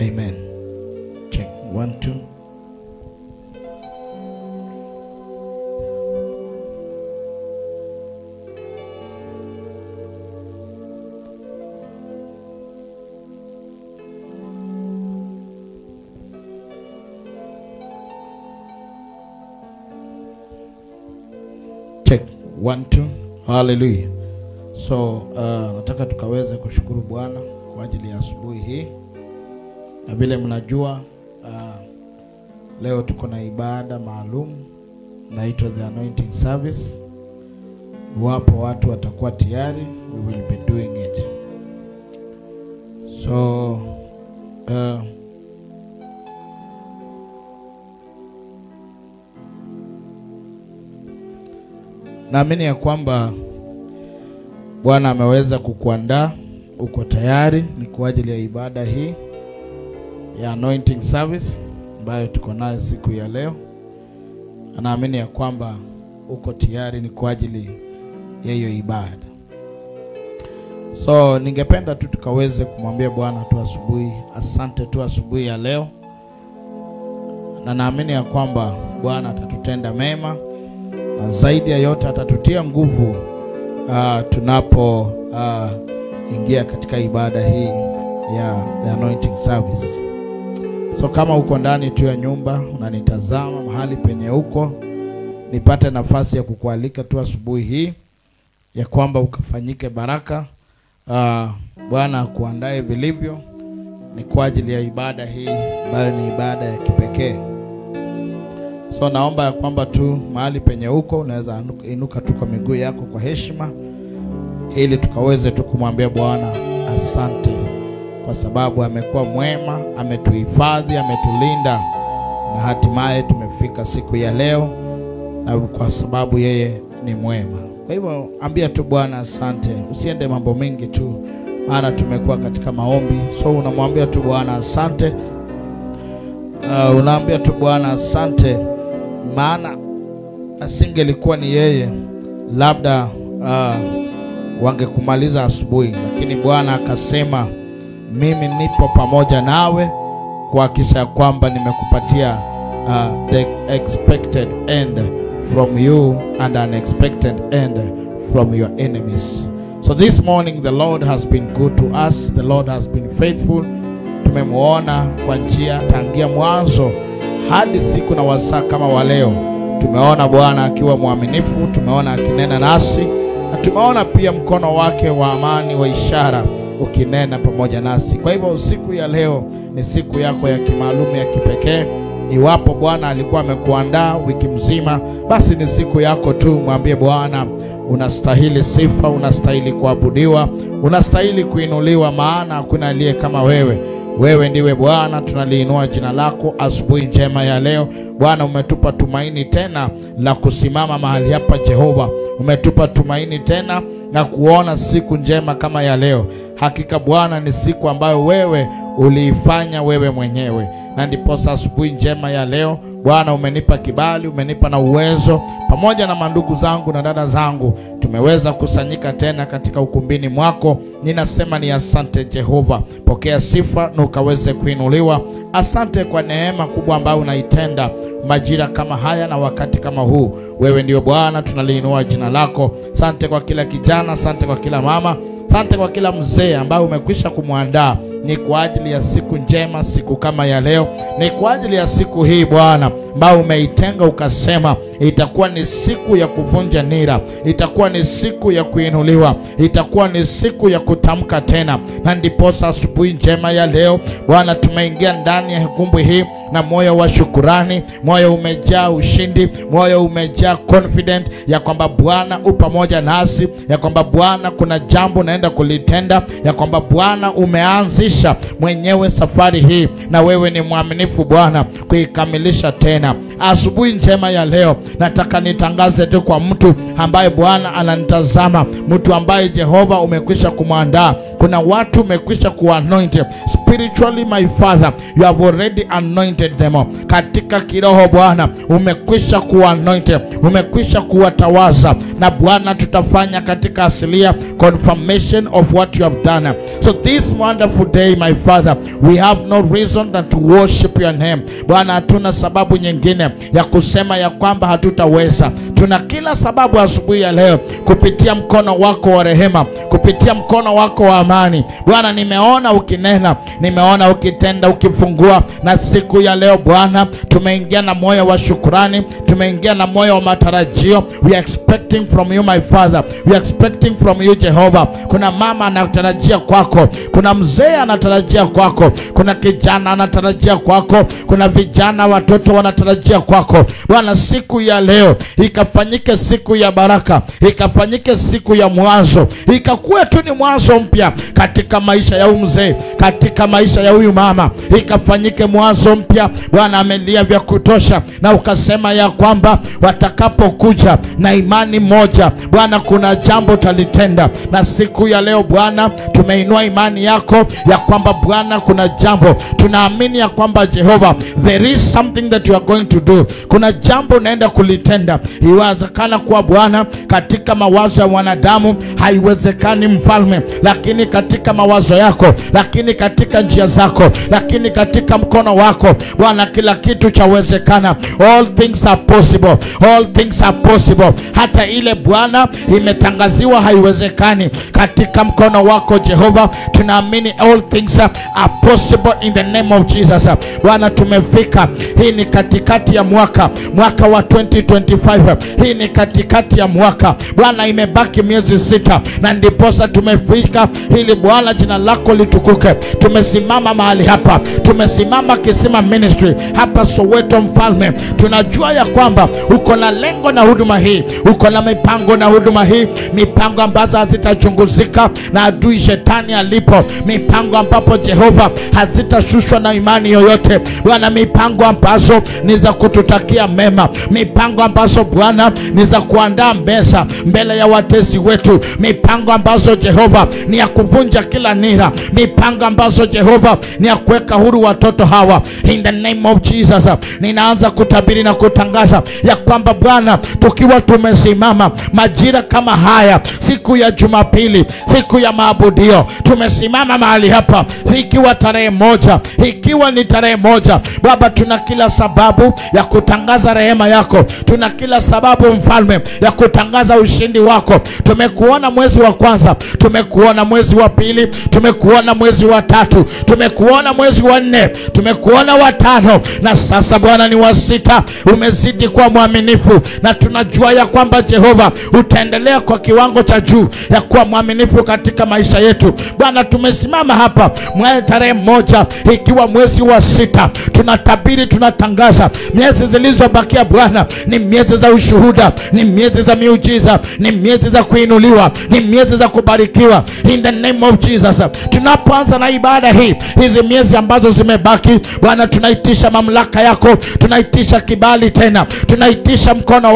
Amen. Check 1 2. Check 1 2. Hallelujah. So nataka tukaweze kushukuru Bwana kwa ajili ya asubuhi hii. Na vile mnajua leo tuko na ibada maalum inaitwa the anointing service. Wapo watu watakuwa tayari, we will be doing it. So naamini ya kwamba Bwana ameweza kukuandaa, uko tayari ni kwa ajili ya ibada hii ya anointing service ambayo tuko nayo siku ya leo. Naamini ya kwamba uko tayari ni kwa ajili ya hiyo ibada. So ningependa tu tukaweze kumwambia Bwana tu asubuhi, asante tu asubuhi ya leo. Na naamini ya kwamba Bwana atatutenda mema, na zaidi ya yote atatutia nguvu tunapo ingia katika ibada hii ya the anointing service. So kama uko ndani tu ya nyumba unanitazama mahali penye uko, nipate nafasi ya kukualika tu asubuhi hii ya kwamba ukafanyike baraka. Bwana akuandae vilivyo ni kwa ajili ya ibada hii ambayo ni ibada ya kipekee. So naomba ya kwamba tu mahali penye uko unaweza inuka tu kwa miguu yako kwa heshima, ili tukaweze tu kumwambia Bwana asante kwa sababu amekuwa mwema, ametuhifadhi, ametulinda, na hatimaye tumefika siku ya leo, na kwa sababu yeye ni mwema. Kwa hivyo ambia tu Bwana asante, usiende mambo mengi tu, maana tumekuwa katika maombi. So unamwambia tu Bwana asante, unaambia tu Bwana asante, maana asingelikuwa ni yeye labda wangekumaliza asubuhi, lakini Bwana akasema mimi nipo pamoja nawe kuhakikisha kwamba nimekupatia the expected end from you and unexpected end from your enemies. So this morning the Lord has been good to us, the Lord has been faithful. Tumemuona kwa njia tangia mwanzo hadi siku na wasaa kama wa leo. Tumeona Bwana akiwa mwaminifu, tumeona akinena nasi, na tumeona pia mkono wake wa amani wa ishara ukinena pamoja nasi. Kwa hivyo siku ya leo ni siku yako ya kimaalum ya kipekee. Iwapo Bwana alikuwa amekuandaa wiki mzima, basi ni siku yako tu. Mwambie Bwana unastahili sifa, unastahili kuabudiwa, unastahili kuinuliwa, maana hakuna aliye kama wewe. Wewe ndiwe Bwana, tunaliinua jina lako asubuhi njema ya leo. Bwana umetupa tumaini tena la kusimama mahali hapa Jehova. Umetupa tumaini tena na kuona siku njema kama ya leo. Hakika Bwana ni siku ambayo wewe uliifanya wewe mwenyewe. Na ndipo asubuhi njema ya leo Bwana umenipa kibali, umenipa na uwezo, pamoja na mandugu zangu na dada zangu tumeweza kusanyika tena katika ukumbini mwako. Ninasema ni asante Jehova. Pokea sifa na ukaweze kuinuliwa. Asante kwa neema kubwa ambayo unaitenda majira kama haya na wakati kama huu. Wewe ndio Bwana, tunaliinua jina lako. Asante kwa kila kijana, asante kwa kila mama, asante kwa kila mzee ambao umekwisha kumwandaa. Ni kwa ajili ya siku njema, siku kama ya leo. Ni kwa ajili ya siku hii Bwana ambao umeitenga ukasema itakuwa ni siku ya kuvunja nira, itakuwa ni siku ya kuinuliwa, itakuwa ni siku ya kutamka tena. Na ndipo asubuhi njema ya leo Bwana tumeingia ndani ya hukumu hii na moyo wa shukrani, moyo umejaa ushindi, moyo umejaa confident ya kwamba Bwana upo pamoja nasi, ya kwamba Bwana kuna jambo naenda kulitenda, ya kwamba Bwana umeanzisha mwenyewe safari hii na wewe ni mwaminifu Bwana kuikamilisha tena. Asubuhi njema ya leo nataka nitangaze tu kwa mtu ambaye Bwana ananitazama, mtu ambaye Jehova umekwisha kumwandaa, Kuna watu umekwisha kuanoint spiritually. My Father, you have already anointed them. Katika kiroho Bwana umekwisha kuanoint, umekwisha kuwatawaza, na Bwana tutafanya katika asilia confirmation of what you have done. So this wonderful day, my Father, we have no reason than to worship your name. Bwana, hatuna sababu nyingine ya kusema ya kwamba hatutaweza. Tuna kila sababu asubuhi ya leo kupitia mkono wako wa rehema, kupitia mkono wako wa amani. Bwana, nimeona ukinena, nimeona ukitenda, ukifungua, na siku ya leo Bwana tumeingia na moyo wa shukrani, tumeingia na moyo wa matarajio. We are expecting from you, my Father. We are expecting from you, Jehovah. Kuna mama anatarajia kwako, kuna mzee anatarajia kwako, kuna kijana anatarajia kwako, kuna vijana, watoto wanatarajia kwako. Bwana, siku ya leo ikafanyike siku ya baraka, ikafanyike siku ya mwanzo, ikakuwe tu ni mwanzo mpya katika maisha ya huyu mzee, katika maisha ya huyu mama, ikafanyike mwanzo mpya. Bwana, amelia vya kutosha, na ukasema ya kwamba watakapokuja na imani moja, Bwana, kuna jambo talitenda. Na siku ya leo Bwana tumeinua imani yako ya kwamba Bwana kuna jambo, tunaamini ya kwamba Jehova, there is something that you are going to do. Kuna jambo unaenda kulitenda. Iwezekana kuwa Bwana katika mawazo ya wanadamu haiwezekani mfalme, lakini katika mawazo yako, lakini katika njia zako, lakini katika mkono wako Bwana kila kitu chawezekana. All things are possible, all things are possible. Hata ile Bwana imetangaziwa haiwezekani, katika mkono wako Jehova tunaamini all things are possible in the name of Jesus. Bwana, tumefika, hii ni katikati ya mwaka wa 2025. Hii ni katikati ya mwaka Bwana, imebaki miezi 6 na ndiposa tumefika ili Bwana jina lako litukuke. Tumesimama mahali hapa, tumesimama Kisima Ministry hapa Soweto mfalme. Tunajua ya kwamba uko na lengo na huduma hii, uko na mipango na huduma hii, mipango ambazo hazitachunguzika na adui shetani alipo, mipango ambapo Jehova hazitashushwa na imani yoyote. Bwana, mipango ambazo ni za kututakia mema, mipango ambazo Bwana ni za kuandaa meza mbele ya watesi wetu, mipango ambazo Jehova ni ya kuvunja kila nira, mipango ambazo Jehova ni ya kuweka huru watoto hawa. In the name of Jesus, ninaanza kutabiri na kutangaza ya kwamba Bwana, tukiwa tumesimama majira kama haya, siku ya Jumapili, siku ya maabudio, tumesimama mahali hapa ikiwa tarehe 1, ikiwa ni tarehe 1 Baba, tuna kila sababu ya kutangaza rehema yako, tuna kila sababu mfalme ya kutangaza ushindi wako. Tumekuona mwezi wa kwanza, tumekuona mwezi wa pili, tumekuona mwezi wa 3, tumekuona mwezi wa 4, tumekuona wa 5, na sasa Bwana ni wa 6. Umezidi kuwa mwaminifu, na tunajua ya kwamba Jehova utaendelea kwa kiwango cha juu ya kuwa mwaminifu katika maisha yetu. Bwana, tumesimama hapa tarehe 1 ikiwa mwezi wa 6, tunatabiri, tunatangaza miezi zilizobakia Bwana ni miezi za ushuhuda, ni miezi za miujiza, ni miezi za kuinuliwa, ni miezi za kubarikiwa. In the name of Jesus, tunapoanza na ibada hii, hizi miezi ambazo zimebaki Bwana, tunaitisha mamlaka yako, tunaitisha kibali tena, tunaitisha mkono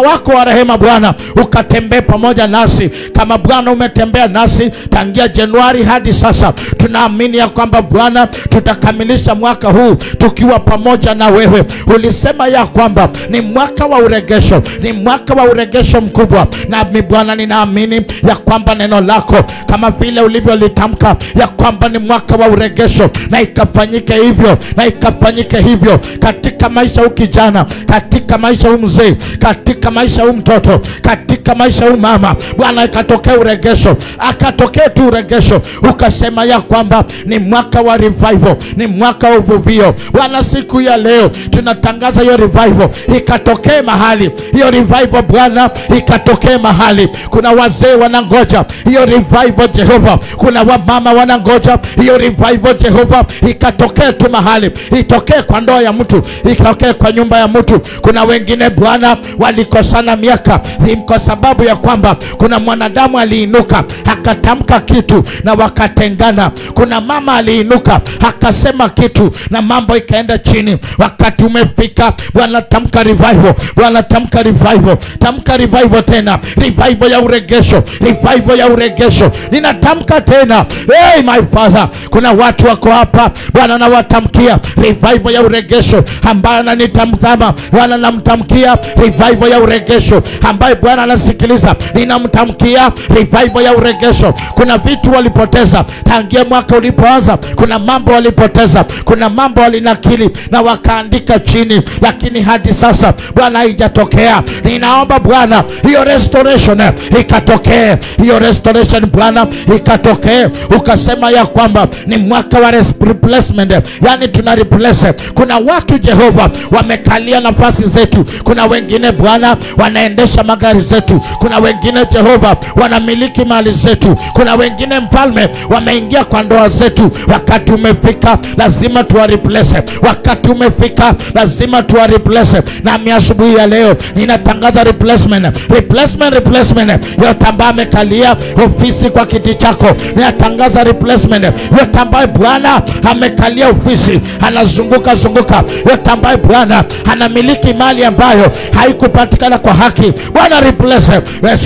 wako wa rehema Bwana, ukatembee pamoja nasi kama Bwana umetembea nasi tangia Januari hadi sasa. Tunaamini ya kwamba Bwana tutakamilisha mwaka huu tukiwa pamoja na wewe. Ulisema ya kwamba ni mwaka wa uregesho, ni mwaka wa uregesho mkubwa, na Bwana ninaamini ya kwamba neno lako kama vile ulivyolitamka ya kwamba ni mwaka wa uregesho, na ikafanyike hivyo, na ikafanyike hivyo katika maisha ukijana, katika maisha mzee, katika maisha mtoto, katika maisha mama. Bwana, ikatokea uregesho, akatokea tu uregesho. Ukasema ya kwamba ni mwaka wa revival, ni mwaka wa uvuvio. Bwana, siku ya leo tunatangaza hiyo revival ikatokee mahali, hiyo revival Bwana ikatokee mahali. Kuna wazee wanangoja hiyo revival Jehova, kuna wamama wanangoja hiyo revival Jehova ikatokee tu mahali, itokee kwa ndoa ya mtu, itokee kwa nyumba ya mtu. Kuna wengine Bwana walikosana miaka kwa sababu ya kwamba kuna mwanadamu aliinuka akatamka kitu na wakatengana. Kuna mama aliinuka akasema kitu na mambo ikaenda chini. Wakati umefika Bwana, tamka revival, Bwana tamka revival, tamka revival tena, revival ya uregesho, revival ya uregesho, ninatamka tena, hey my Father, kuna watu wako hapa Bwana, na watamkia revival ya uregesho ambayo ananitamtama Bwana, namtamkia revival ya uregesho ambaye Bwana anasikiliza, ninamtamkia revival ya uregesho. Kuna vitu walipoteza tangia mwaka ulipoanza, kuna mambo walipoteza, kuna mambo walinakili na wakaandika chini, lakini hadi sasa Bwana haijatokea. Ninaomba Bwana hiyo restoration ikatokee, hiyo restoration Bwana ikatokee. Ukasema ya kwamba ni mwaka wa replacement, yani tuna replace. Kuna watu Jehova wamekalia nafasi zetu, kuna wengine Bwana wanaendesha magari zetu, kuna wengine Jehova wanamiliki mali zetu, kuna wengine Mfalme wameingia kwa ndoa zetu. Wakati umefika lazima tuwa replace, wakati umefika lazima tuwa replace. Na asubuhi ya leo ninatangaza replacement, replacement, replacement. Yote ambaye amekalia ofisi kwa kiti chako, ninatangaza replacement. Yote ambaye Bwana amekalia ofisi anazunguka zunguka, yote ambaye Bwana anamiliki mali ambayo haikupatikana kwa haki, Bwana replace,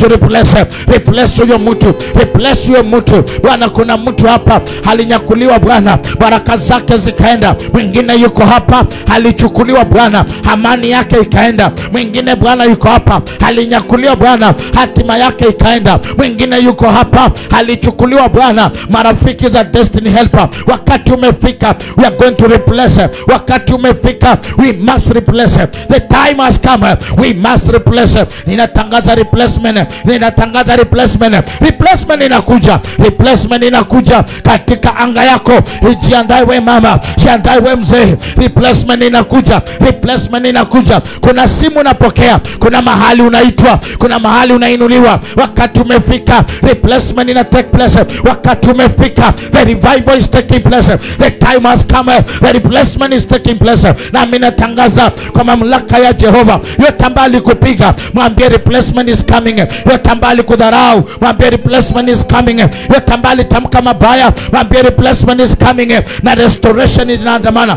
replace, replace huyo mtu, replace huyo mtu Bwana. Kuna mtu hapa alinyakuliwa Bwana, baraka zake zikaenda. Mwingine yuko hapa alichukuliwa Bwana, amani yake ikaenda. Mwingine Bwana yuko hapa alinyakuliwa Bwana, hatima yake ikaenda. Mwingine yuko hapa alichukuliwa Bwana, marafiki za destiny helper. Wakati umefika, we are going to replace. Wakati umefika, we must replace. The time has come, we must replace. Ninatangaza replacement, ninatangaza replacement. Replacement inakuja, replacement inakuja katika anga yako. Jiandae we mama, jiandae we mzee, replacement inakuja, replacement inakuja. Kuna simu unapokea, kuna mahali unaitwa, kuna mahali unainuliwa. Wakati umefika, replacement ina take place. Wakati umefika, the revival is taking place. The time has come, the replacement is taking place. Na mimi natangaza kwa mamlaka ya Jehova, yote ambaye alikupiga mwambie replacement is coming. Yote ambaye alikudharau mwambie replacement is coming. Yote ambaye alitamka mabaya mwambie replacement is coming. Na restoration inaandamana.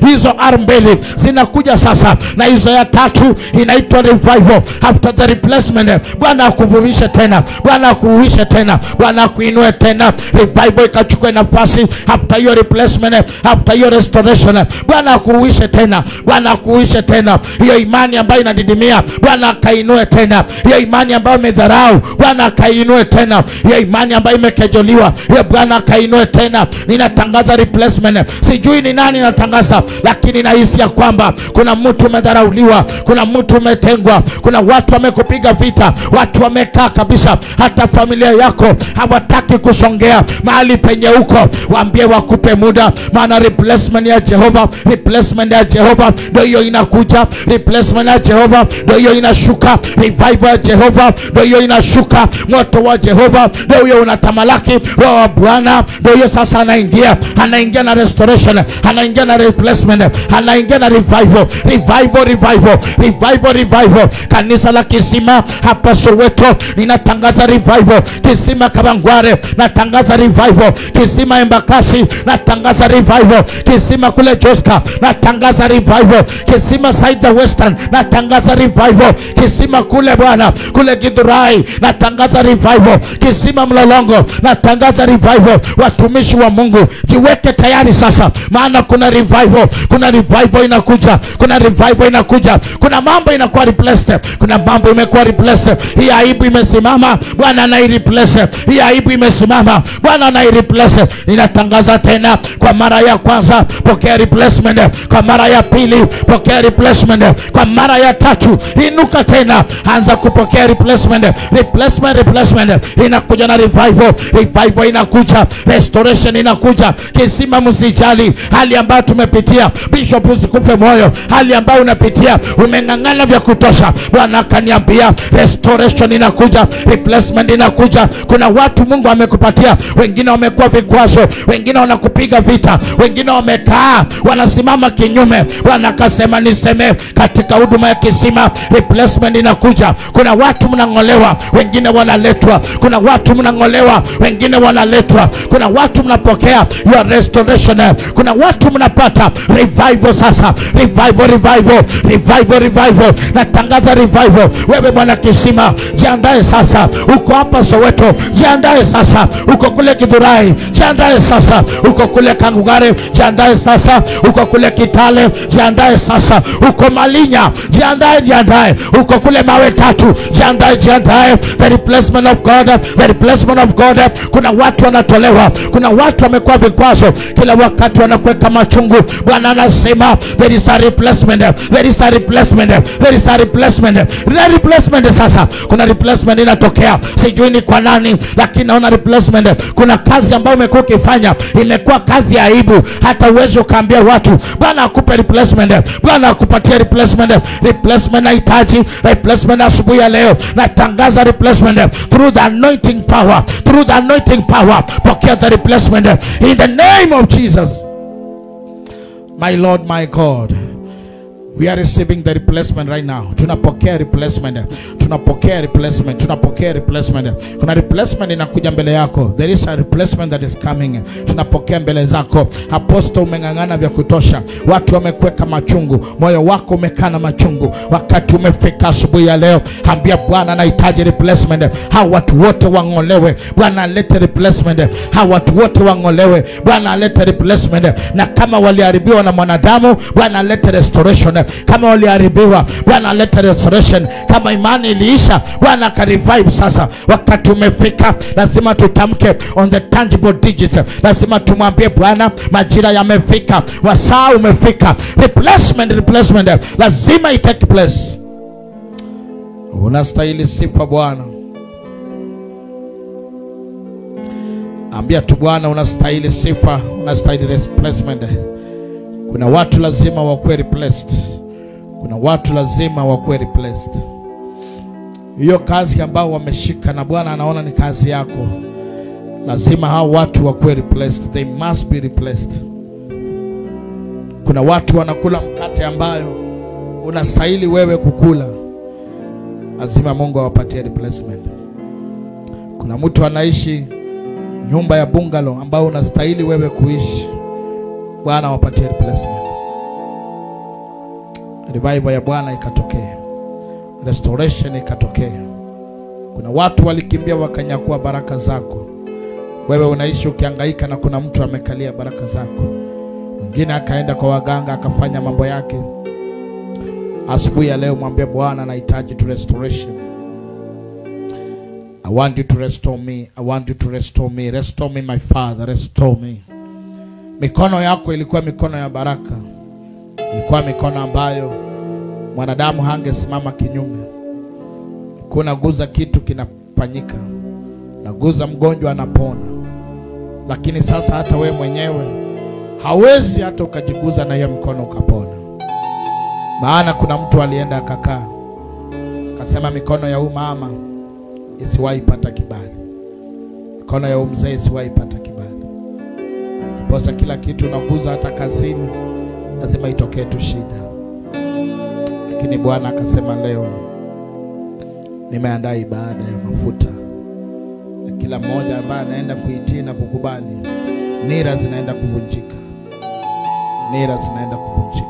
Hizo mbili zinakuja sasa, na hizo ya tatu inaitwa revival. After the replacement, Bwana akuvuvishe tena, Bwana akuhuishe tena, Bwana akuinue tena. Revival ikachukue nafasi after your replacement, after your restoration. Bwana akuhuishe tena, Bwana akuhuishe tena. Hiyo imani ambayo inadidimia Bwana akainue tena. Hiyo imani ambayo imedharau Bwana akainue tena. Hiyo imani ambayo imekejoliwa hiyo Bwana akainue tena. Ninatangaza replacement. Sijui ni nani natangaza, lakini nahisi ya kwamba kuna mtu umedharauliwa, kuna mtu umetengwa, kuna watu wamekupiga vita, watu wamekaa kabisa, hata familia yako hawataki kusongea mahali penye uko. Waambie wakupe muda, maana replacement ya Jehova, replacement ya Jehova ndio hiyo inakuja. Replacement ya Jehova ndio hiyo inashuka. Revival ya Jehova ndio hiyo inashuka. Moto wa Jehova ndio hiyo unatamalaki. Roho wa Bwana ndio hiyo sasa anaingia, anaingia na restoration, anaingia na replacement, anaingia na revival, revival, revival, revival, revival. Kanisa la Kisima hapa Soweto ninatangaza revival. Kisima Kabangware natangaza revival. Kisima Embakasi natangaza revival. Kisima kule Joska natangaza revival. Kisima Saida Western natangaza revival. Kisima kule Bwana kule Githurai natangaza revival. Kisima Mlolongo natangaza revival. Watumishi wa Mungu jiweke tayari sasa, maana kuna revival, kuna revival inakuja, kuna revival inakuja. Kuna mambo inakuwa replaced, kuna mambo imekuwa replaced. Hii aibu imesimama, Bwana anaireplace. Hii aibu imesimama, Bwana anaireplace. Ninatangaza tena, kwa mara ya kwanza pokea replacement, kwa mara ya pili pokea replacement, kwa mara ya tatu inuka tena, anza kupokea replacement. Replacement, replacement inakuja na revival, revival inakuja, restoration inakuja. Kisima msijali hali ambayo tumepitia, Bishop usikufe moyo, hali ambayo unapitia umengangana vya kutosha. Bwana akaniambia restoration inakuja, replacement inakuja. Kuna watu Mungu amekupatia, wengine wamekuwa vikwazo, wengine wanakupiga vita, wengine wamekaa wanasimama kinyume. Bwana akasema niseme katika huduma ya Kisima replacement inakuja. Kuna watu mnangolewa, wengine wanaletwa. Kuna watu mnangolewa, wengine wanaletwa. Kuna watu mnapokea your restoration. Kuna watu mnapata revival sasa. Revival, revival, revival, revival. Natangaza revival. Wewe mwana Kisima jiandae sasa. Uko hapa hapa Soweto, jiandae sasa. Uko kule Githurai, jiandae sasa. Uko kule Kangugare, jiandae sasa. Uko kule Kitale, jiandae sasa. Uko Malinya, jiandae. Uko kule Mawe Tatu, jiandae. The replacement of God, the replacement of God. Kuna watu wanatolewa, kuna watu wamekuwa vikwazo, kila wakati wanakuweka machungu. Bwana anasema there is a replacement, there is a replacement, there is a replacement. The replacement sasa, kuna replacement inatokea. Sijui ni kwa nani, lakini naona replacement. Kuna kazi ambayo umekuwa ukifanya imekuwa kazi ya aibu, hata uwezo kaambia watu. Bwana akupe replacement, Bwana akupatie replacement. Replacement nahitaji replacement asubuhi ya leo. Natangaza replacement through the anointing power, through the anointing power. Pokea the replacement in the name of Jesus. My Lord, my God, we are receiving the replacement right now. Tunapokea replacement. Tunapokea replacement. Tunapokea replacement. Kuna replacement inakuja mbele yako. There is a replacement that is coming. Tunapokea mbele zako. Apostle, umengangana vya kutosha. Watu wamekuweka machungu. Moyo wako umekaa na machungu. Wakati umefika asubuhi ya leo. Ambia Bwana nahitaji replacement. Hao watu wote wangolewe. Bwana alete replacement. Hao watu wote wangolewe. Bwana alete replacement. Na kama waliharibiwa na mwanadamu, Bwana alete restoration. Kama waliharibiwa, Bwana alete restoration. Kama imani iliisha, Bwana ka revive sasa. Wakati umefika, lazima tutamke on the tangible digits. Lazima tumwambie Bwana majira yamefika, wasaa umefika. Replacement lazima it take place. Unastahili sifa Bwana. Ambia tu Bwana unastahili sifa, unastahili replacement. Kuna watu lazima wakuwe replaced. Kuna watu lazima wakuwe replaced. Hiyo kazi ambao wameshika na Bwana anaona ni kazi yako, lazima hao watu wakuwe replaced. They must be replaced. Kuna watu wanakula mkate ambayo unastahili wewe kukula, lazima Mungu awapatie replacement. Kuna mtu anaishi nyumba ya bungalow ambao unastahili wewe kuishi, Bwana awapatie replacement. Revival ya Bwana ikatokea, restoration ikatokea. Kuna watu walikimbia wakanyakua baraka zako. Wewe unaishi ukihangaika na kuna mtu amekalia baraka zako. Mwingine akaenda kwa waganga akafanya mambo yake. Asubuhi ya leo mwambie Bwana nahitaji tu restoration. I want you to restore me. I want you to restore me. Restore me my Father, restore me. Mikono yako ilikuwa mikono ya baraka. Ilikuwa mikono ambayo mwanadamu hangesimama kinyume. Kuna guza kitu kinafanyika. Naguza mgonjwa anapona. Lakini sasa hata we mwenyewe hawezi hata ukajiguza na hiyo mkono ukapona. Maana kuna mtu alienda akakaa akasema mikono ya huyu mama isiwahi pata kibali. Mikono ya huyu mzee isiwahi pata kibali. Bosa kila kitu unaguza hata kazini lazima itokee tu shida. Lakini Bwana akasema leo nimeandaa ibada ya mafuta. Na kila mmoja ambaye anaenda kuitii na kukubali, nira zinaenda kuvunjika. Nira zinaenda kuvunjika.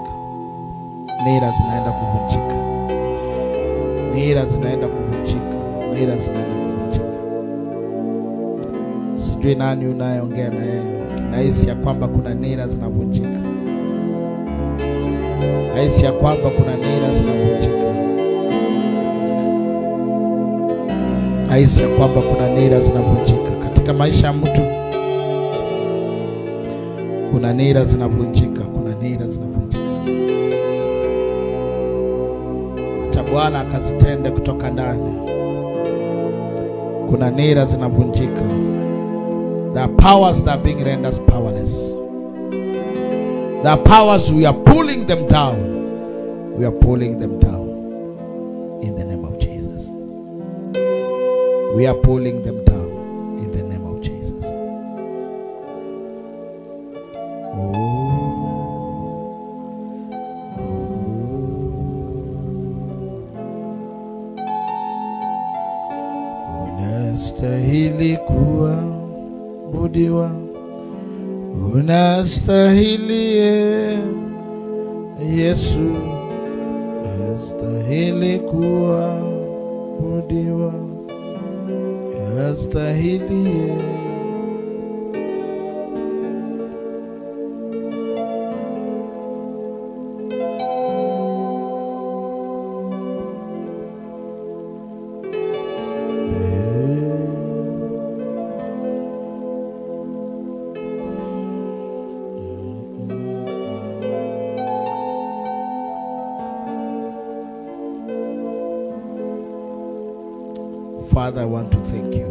Nira zinaenda kuvunjika. Nira zinaenda kuvunjika. Nira zinaenda kuvunjika. Sijui nani unayeongea na yeye. Nahisi ya kwamba kuna nira zinavunjika. Nahisi ya kwamba kuna nira zinavunjika. Nahisi ya kwamba kuna nira zinavunjika katika maisha ya mtu. Kuna nira zinavunjika, kuna nira zinavunjika. Acha Bwana akazitende kutoka ndani. Kuna nira zinavunjika. There are powers that are being rendered powerless. There are powers, we are pulling them down. We are pulling them down in the name of Jesus. We are pulling them down in the name of Jesus. Unastahili kuabudiwa, unastahili Yesu, unastahili kuabudiwa, astahili. Father, I want to thank you.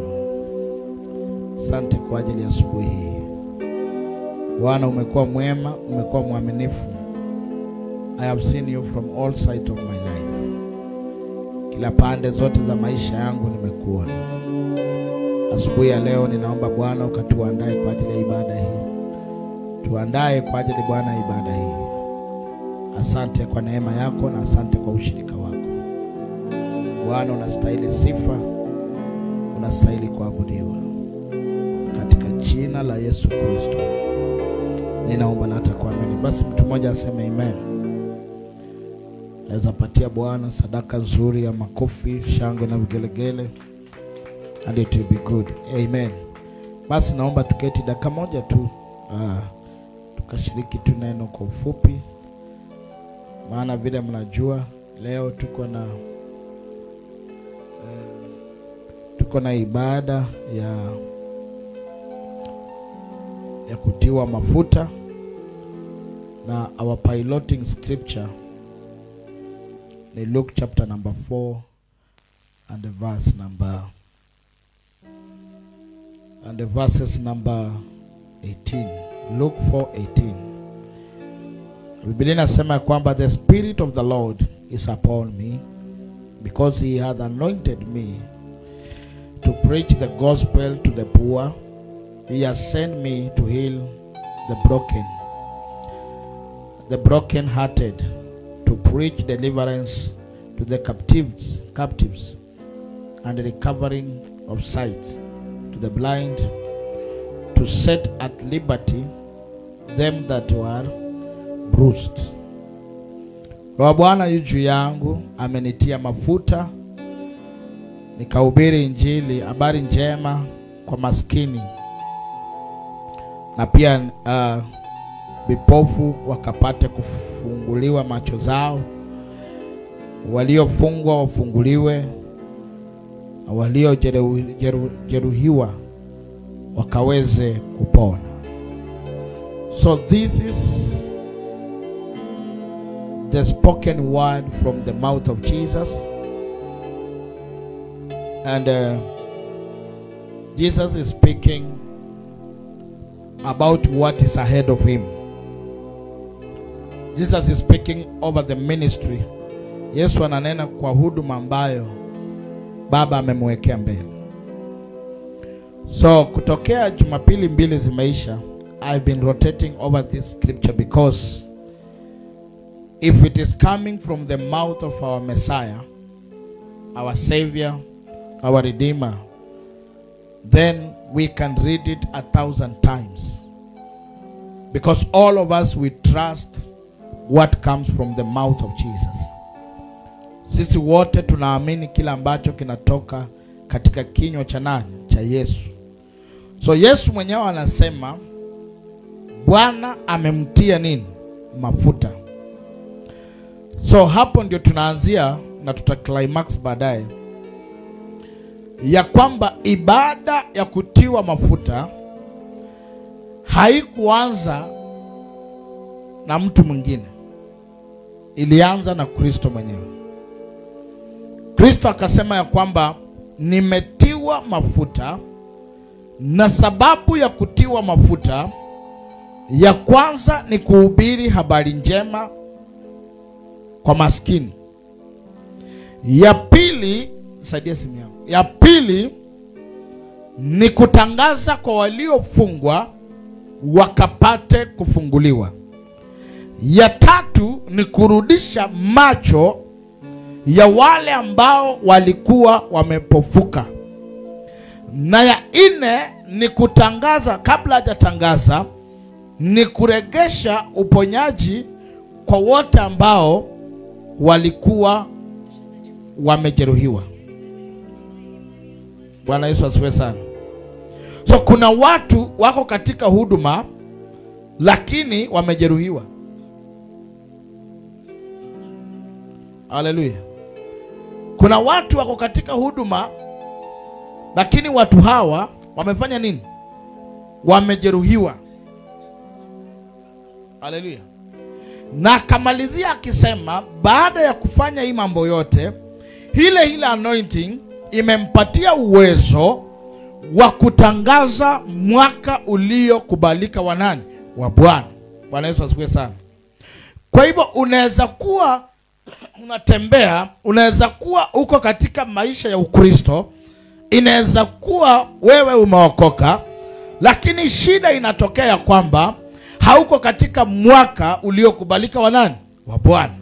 Asante kwa ajili ya asubuhi hii. Bwana, umekuwa mwema, umekuwa mwaminifu. I have seen you from all sides of my life. Kila pande zote za maisha yangu nimekuona. Asubuhi ya leo ninaomba Bwana ukatuandae kwa ajili ya ibada hii. Tuandae kwa ajili Bwana ibada hii. Asante kwa neema yako na asante kwa ushirika wako. Bwana, unastahili sifa, unastahili kuabudiwa. Katika jina la Yesu Kristo ninaomba na hata kuamini. Basi mtu mmoja aseme amen. Naweza patia Bwana sadaka nzuri ya makofi, shangwe na vigelegele, and it will be good. Amen. Basi naomba tuketi dakika moja tu, tukashiriki tu neno kwa ufupi. Maana vile mnajua leo tuko na ibada ya kutiwa mafuta, na our piloting scripture ni Luke chapter number 4 and the verses number 18. Luke 4:18. Biblia inasema kwamba the Spirit of the Lord is upon me, because he hath anointed me to preach the gospel to the poor. He has sent me to heal the broken-hearted, to preach deliverance to the captives, and recovering of sight to the blind, to set at liberty them that were bruised. Roho Bwana yu juu yangu, amenitia mafuta nikahubiri injili, habari njema kwa maskini, na pia vipofu wakapate kufunguliwa macho zao, waliofungwa wafunguliwe, waliojeruhiwa wakaweze kupona. So this is the spoken word from the mouth of Jesus. And Jesus is speaking about what is ahead of him. Jesus is speaking over the ministry. Yesu ananena kwa huduma ambayo Baba amemwekea mbele. So kutokea Jumapili mbili zimeisha, I've been rotating over this scripture, because if it is coming from the mouth of our Messiah, our Savior, our Redeemer, then we can read it 1,000 times, because all of us, we trust what comes from the mouth of Jesus. Sisi wote tunaamini kila ambacho kinatoka katika kinywa cha nani? Cha Yesu. So Yesu mwenyewe anasema Bwana amemtia nini? Mafuta. So hapo ndio tunaanzia na tutaclimax baadaye, ya kwamba ibada ya kutiwa mafuta haikuanza na mtu mwingine, ilianza na Kristo mwenyewe. Kristo akasema ya kwamba nimetiwa mafuta, na sababu ya kutiwa mafuta ya kwanza ni kuhubiri habari njema kwa maskini. Ya pili, saidia simu yangu. Ya pili ni kutangaza kwa waliofungwa wakapate kufunguliwa. Ya tatu ni kurudisha macho ya wale ambao walikuwa wamepofuka. Na ya nne ni kutangaza, kabla hajatangaza, ni kuregesha uponyaji kwa wote ambao walikuwa wamejeruhiwa. Bwana Yesu asifiwe sana. So kuna watu wako katika huduma lakini wamejeruhiwa. Haleluya. Kuna watu wako katika huduma lakini watu hawa wamefanya nini? Wamejeruhiwa. Haleluya. Na kamalizia akisema baada ya kufanya hii mambo yote, ile anointing imempatia uwezo wa kutangaza mwaka uliokubalika wa nani? Wa Bwana. Bwana Yesu asifiwe sana. Kwa hivyo unaweza kuwa unatembea, unaweza kuwa uko katika maisha ya Ukristo, inaweza kuwa wewe umeokoka, lakini shida inatokea kwamba hauko katika mwaka uliokubalika wa nani? Wa Bwana.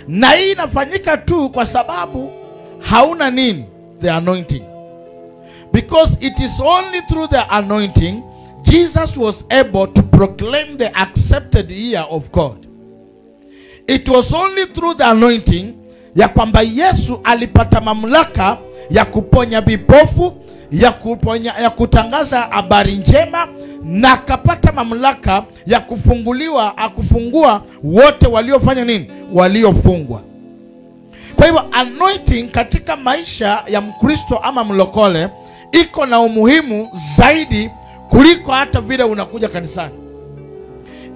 Na hii inafanyika tu kwa sababu hauna nini? The anointing. Because it is only through the anointing Jesus was able to proclaim the accepted year of God. It was only through the anointing ya kwamba Yesu alipata mamlaka ya kuponya vipofu, ya kutangaza habari njema, na akapata mamlaka ya kufungua wote waliofanya nini? Waliofungwa. Kwa hivyo anointing katika maisha ya Mkristo ama mlokole iko na umuhimu zaidi kuliko hata vile unakuja kanisani.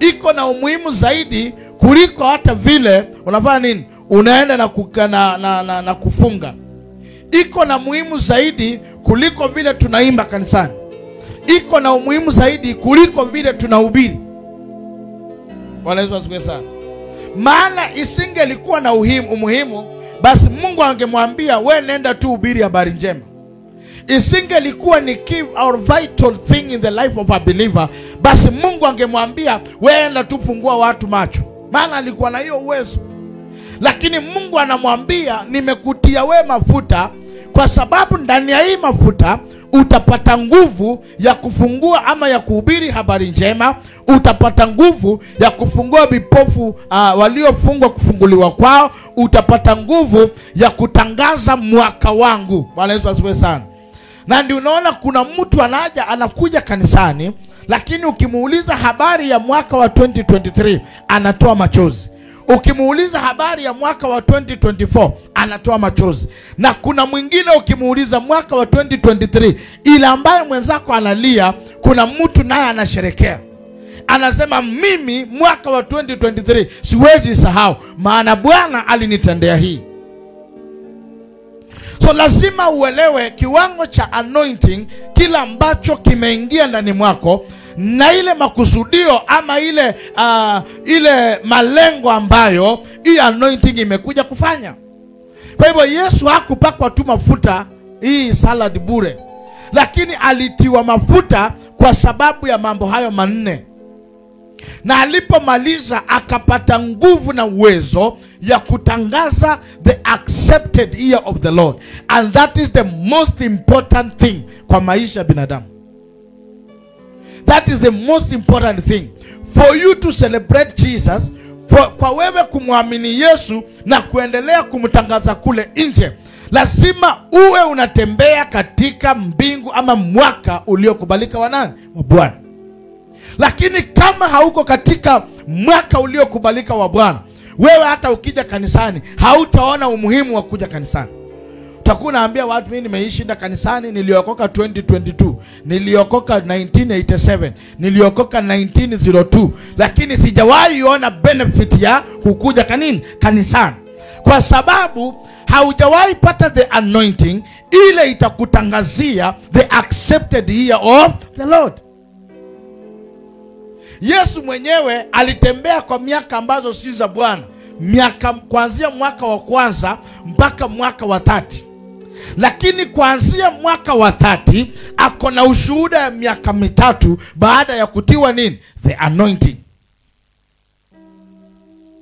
Iko na umuhimu zaidi kuliko hata vile unafanya nini? Unaenda na kufunga. Iko na muhimu zaidi kuliko vile tunaimba kanisani. Iko na umuhimu zaidi kuliko vile tunahubiri. Bwana Yesu asifiwe sana. Maana isingelikuwa na umuhimu, basi Mungu angemwambia wewe nenda tu hubiri habari njema. Isingelikuwa ni key or vital thing in the life of a believer, basi Mungu angemwambia wewe nenda tu fungua watu macho. Maana alikuwa na hiyo uwezo. Lakini Mungu anamwambia nimekutia wewe mafuta, kwa sababu ndani ya hii mafuta utapata nguvu ya kufungua ama ya kuhubiri habari njema. Utapata nguvu ya kufungua vipofu waliofungwa kufunguliwa kwao. Utapata nguvu ya kutangaza mwaka wangu. Bwana Yesu asifiwe sana. Na ndio unaona kuna mtu anakuja kanisani, lakini ukimuuliza habari ya mwaka wa 2023 anatoa machozi. Ukimuuliza habari ya mwaka wa 2024 anatoa machozi. Na kuna mwingine ukimuuliza mwaka wa 2023 ile ambayo mwenzako analia, kuna mtu naye anasherekea. Anasema mimi mwaka wa 2023 siwezi sahau, maana Bwana alinitendea hii. So lazima uelewe kiwango cha anointing, kila ambacho kimeingia ndani mwako, na ile makusudio ama ile malengo ambayo hii anointing imekuja kufanya. Kwa hivyo Yesu hakupakwa tu mafuta hii salad bure, lakini alitiwa mafuta kwa sababu ya mambo hayo manne. Na alipomaliza akapata nguvu na uwezo ya kutangaza the accepted year of the Lord. And that is the most important thing kwa maisha ya binadamu. That is the most important thing. For you to celebrate Jesus, kwa wewe kumwamini Yesu na kuendelea kumtangaza kule nje, lazima uwe unatembea katika mbingu ama mwaka uliokubalika wa nani? Wa Bwana. Lakini kama hauko katika mwaka uliokubalika wa Bwana, wewe hata ukija kanisani hautaona umuhimu wa kuja kanisani. Utakuwa unaambia watu mimi nimeishi nda kanisani, niliokoka 2022, niliokoka 1987, niliokoka 1902, lakini sijawahi ona benefit ya kukuja kanisani. Kwa sababu haujawahi pata the anointing ile itakutangazia the accepted year of the Lord. Yesu mwenyewe alitembea kwa miaka ambazo si za Bwana, kuanzia mwaka wa kwanza mpaka mwaka wa 30. Lakini kuanzia mwaka wa 30 ako na ushuhuda ya miaka 3 baada ya kutiwa nini? The anointing.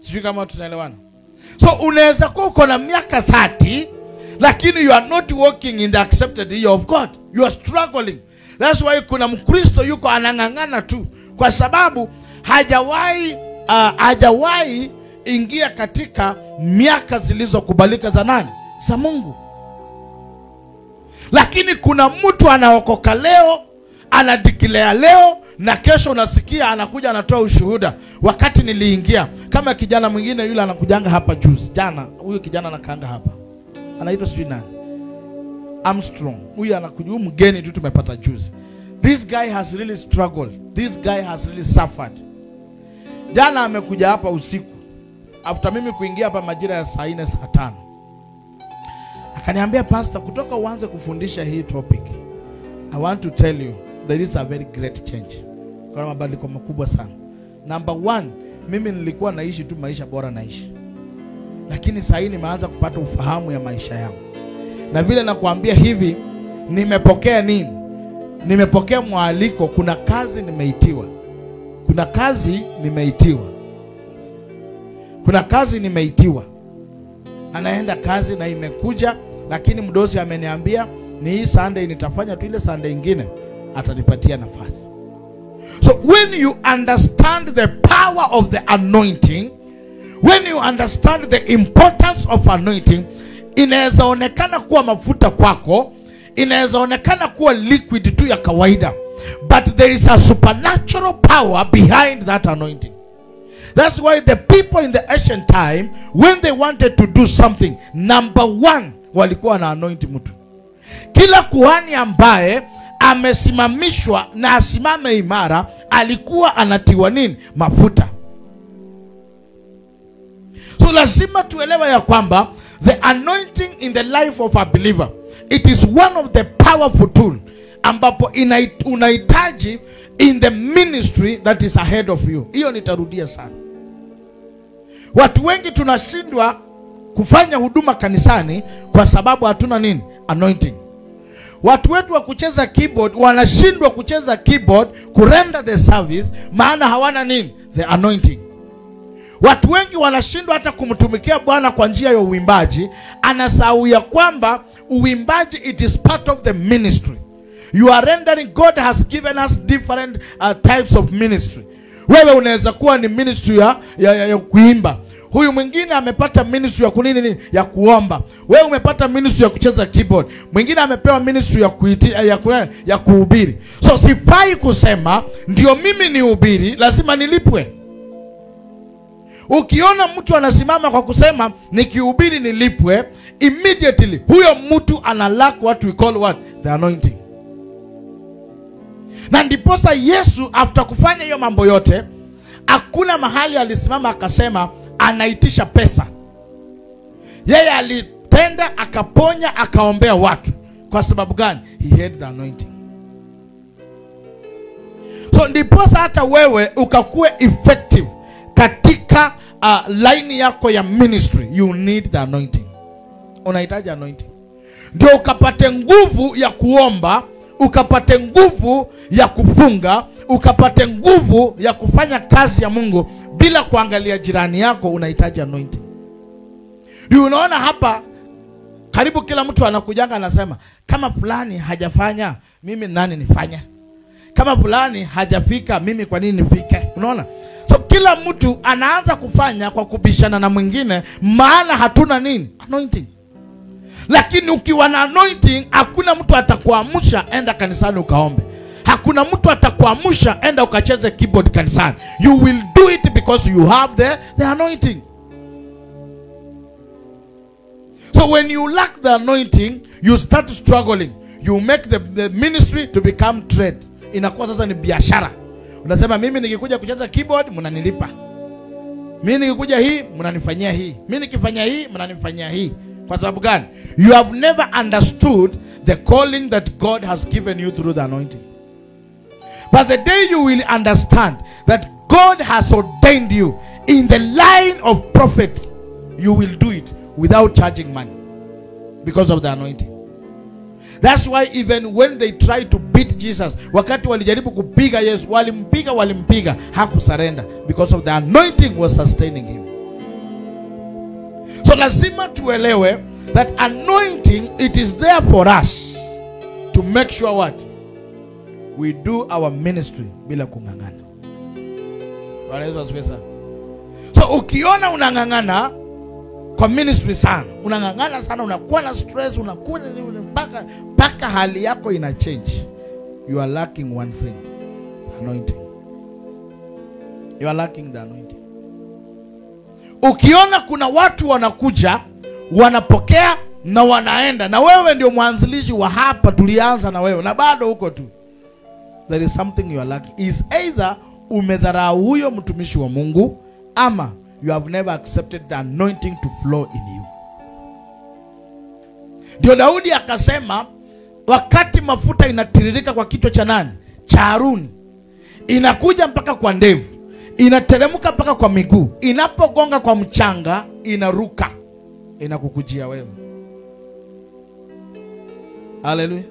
Sijui kama tunaelewana. So unaweza kuwa uko na miaka 30 lakini you are not walking in the accepted year of God. You are struggling. That's why kuna Mkristo yuko anang'ang'ana tu, kwa sababu hajawahi ingia katika miaka zilizokubalika za nani? Za Mungu. Lakini kuna mtu anaokoka leo, anadikilea leo, na kesho unasikia anakuja anatoa ushuhuda. Wakati niliingia, kama kijana mwingine yule anakujanga hapa juzi jana, huyo kijana anakaanga hapa, anaitwa sijui nani, Armstrong. Huyu anakuja, huyu mgeni tu tumepata juzi. This guy has really struggled. This guy has really suffered. Jana amekuja hapa usiku, after mimi kuingia hapa majira ya saa 4 saa 5. Akaniambia, pastor, kutoka uanze kufundisha hii topic, I want to tell you there is a very great change. Kuna mabadiliko makubwa sana. Number 1, mimi nilikuwa naishi tu maisha bora naishi, lakini sasa hivi nimeanza kupata ufahamu ya maisha yangu. Na vile nakwambia hivi, nimepokea nini? Nimepokea mwaliko. Kuna kazi nimeitiwa. Kuna kazi nimeitiwa. Kuna kazi nimeitiwa. Anaenda kazi na imekuja, lakini mdosi ameniambia ni hii Sunday nitafanya tu, ile Sunday nyingine atanipatia nafasi. So when you understand the power of the anointing, when you understand the importance of anointing, inaweza onekana kuwa mafuta kwako, inaweza onekana kuwa liquid tu ya kawaida, but there is a supernatural power behind that anointing. That's why the people in the ancient time, when they wanted to do something, number 1, walikuwa na anoint mtu. Kila kuhani ambaye amesimamishwa na asimame imara, alikuwa anatiwa nini? Mafuta. So lazima tuelewe ya kwamba the anointing in the life of a believer, it is one of the powerful tool ambapo unahitaji in the ministry that is ahead of you. Hiyo nitarudia sana. Watu wengi tunashindwa kufanya huduma kanisani kwa sababu hatuna nini? Anointing. Watu wetu wa kucheza keyboard wanashindwa kucheza keyboard, kurender the service, maana hawana nini? The anointing. Watu wengi wanashindwa hata kumtumikia Bwana kwa njia ya uimbaji, anasahau ya kwamba uimbaji, it is part of the ministry. You are rendering. God has given us different types of ministry. Wewe unaweza kuwa ni ministry ya kuimba. Huyu mwingine amepata ministry ya kunini nini? Ya kuomba. Wewe umepata ministry ya kucheza keyboard. Mwingine amepewa ministry ya kuhubiri. So sifai kusema ndio mimi ni hubiri lazima nilipwe. Ukiona mtu anasimama kwa kusema nikihubiri nilipwe, immediately huyo mtu ana lack what we call what? The anointing. Na ndiposa Yesu after kufanya hiyo mambo yote, hakuna mahali alisimama akasema anaitisha pesa. Yeye alitenda, akaponya, akaombea watu. Kwa sababu gani? He had the anointing. So ndiposa hata wewe ukakuwe effective katika line yako ya ministry, you need the anointing. Unahitaji anointing ndio ukapate nguvu ya kuomba, ukapate nguvu ya kufunga, ukapate nguvu ya kufanya kazi ya Mungu bila kuangalia jirani yako. Unahitaji anointing. Ndio unaona hapa karibu kila mtu anakujanga anasema, kama fulani hajafanya, mimi nani nifanya? Kama fulani hajafika, mimi kwa nini nifike? Unaona? So kila mtu anaanza kufanya kwa kubishana na mwingine, maana hatuna nini? Anointing. Lakini ukiwa na anointing, hakuna mtu atakuamsha enda kanisani ukaombe. Hakuna mtu atakuamsha enda ukacheze keyboard kanisani. You will do it because you have the anointing. So when you lack the anointing, you start struggling. You make the ministry to become trade. Inakuwa sasa ni biashara. Unasema mimi nikikuja kucheza keyboard mnanilipa. Mimi nikikuja hii mnanifanyia hii. Mimi nikifanya hii mnanifanyia hii. Kwa sababu gani? You have never understood the calling that God has given you through the anointing. But the day you will understand that God has ordained you in the line of prophet, you will do it without charging money because of the anointing. That's why even when they tried to beat Jesus, wakati walijaribu kupiga Yesu, walimpiga, hakusurrender because of the anointing was sustaining him. So lazima tuelewe that anointing, it is there for us to make sure what? We do our ministry bila kungangana. Bwana Yesu asifiwe sana. So ukiona unangangana, kwa ministry sana, unang'ang'ana sana, unakuwa na stress, unakuwa mpaka hali yako ina change. You are lacking one thing, the anointing. You are lacking the anointing. Ukiona kuna watu wanakuja, wanapokea na wanaenda, na wewe ndio mwanzilishi wa hapa, tulianza na wewe na bado huko tu, there is something you are lacking. Is either umedharau huyo mtumishi wa Mungu, ama you have never accepted the anointing to flow in you. Ndio Daudi akasema, wakati mafuta inatiririka kwa kichwa cha nani? Cha Haruni, inakuja mpaka kwa ndevu, inateremka mpaka kwa miguu, inapogonga kwa mchanga inaruka, inakukujia wewe. Hallelujah.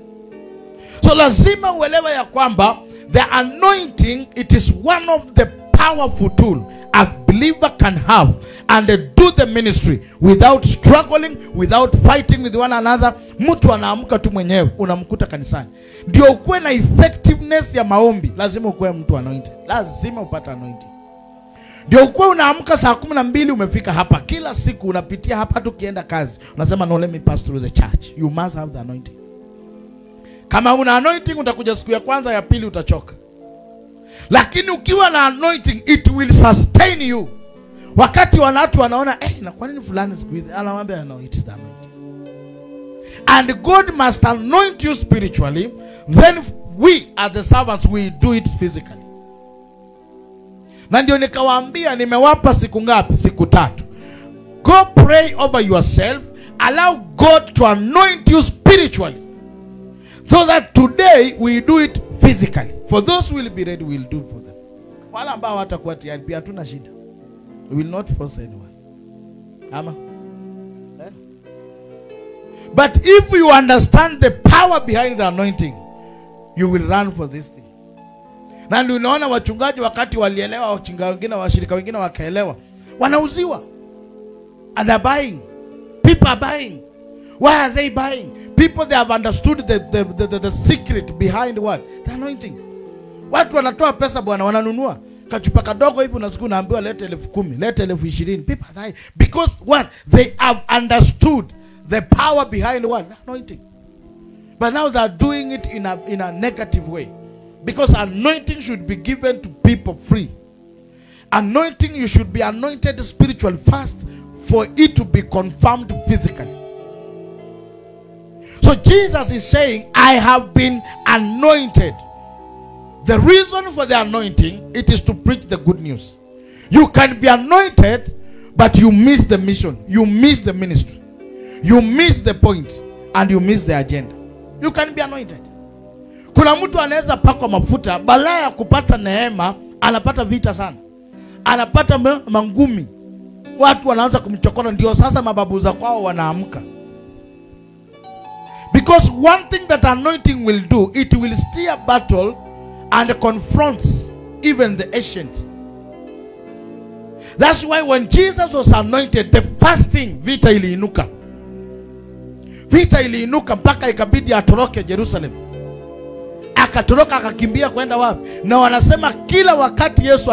So lazima uelewe ya kwamba the anointing, it is one of the powerful tool a believer can have and do the ministry without struggling, without fighting with one another. Mtu anaamka tu mwenyewe, unamkuta kanisani. Ndio ukuwe na effectiveness ya maombi, lazima ukuwe mtu anointed. Lazima upate anointing. Ndio ukuwe unaamka saa 12 umefika hapa, kila siku unapitia hapa tu kienda kazi, unasema no, let me pass through the church. You must have the anointing. Kama una anointing, utakuja siku ya kwanza, ya pili utachoka. Lakini ukiwa na anointing, it will sustain you. Wakati watu wanaona, na kwa nini fulani siku hizi, anawaambia no, it is the anointing. And God must anoint you spiritually, then we as the servants, we do it physically. Na ndio nikawaambia, nimewapa siku ngapi? Siku 3. Go pray over yourself, allow God to anoint you spiritually, so that today we do it physically. For those who will be ready, we will do it for them. Wala ambao watakuwa tayari pia hatuna shida. We will not force anyone. Ama? But if you understand the power behind the anointing, you will run for this thing. Na ndio unaona wachungaji wakati walielewa, wachungaji wengine, washirika wengine wakaelewa, wanauziwa. And they're buying. People are buying. Why are they buying? People, they have understood the secret behind what? The anointing. Watu wanatoa pesa bwana, wananunua kachupa kadogo hivi, unasiku naambiwa leta 10,000, leta 20,000. People are dying because what? They have understood the power behind what? The anointing. But now they are doing it in a negative way, because anointing should be given to people free. Anointing, you should be anointed spiritually first for it to be confirmed physically. So Jesus is saying, I have been anointed. The reason for the anointing, it is to preach the good news. You can be anointed, but you miss the mission. You miss the ministry. You miss the point, and you miss the agenda. You can be anointed. Kuna mtu anaweza pakwa mafuta, badala ya kupata neema, anapata vita sana. Anapata mangumi. Watu wanaanza kumchokora, ndio sasa mababu za kwao wanaamka. Because one thing that anointing will do, it will steer battle and confronts even the ancient. That's why when Jesus was anointed, the first thing, vita iliinuka. Vita iliinuka mpaka ikabidi atoroke Jerusalem. Akatoroka, akakimbia kwenda wapi? Na wanasema kila wakati Yesu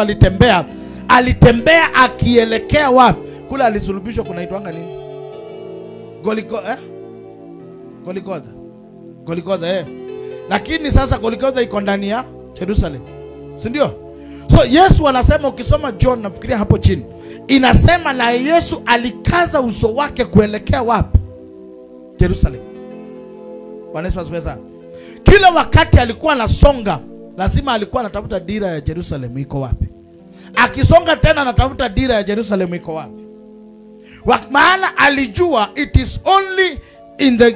alitembea akielekea wapi? Kula alisulubishwa kunaitwanga nini? Golgotha. Lakini sasa Golgotha iko ndani ya Jerusalem, si ndio? So Yesu anasema, ukisoma John nafikiria hapo chini, inasema na Yesu alikaza uso wake kuelekea wapi? Jerusalem. Bwana Yesu asifiwe sana. Kila wakati alikuwa anasonga, lazima alikuwa anatafuta dira ya Jerusalem iko wapi. Akisonga tena anatafuta dira ya Jerusalem iko wapi. Maana alijua it is only in the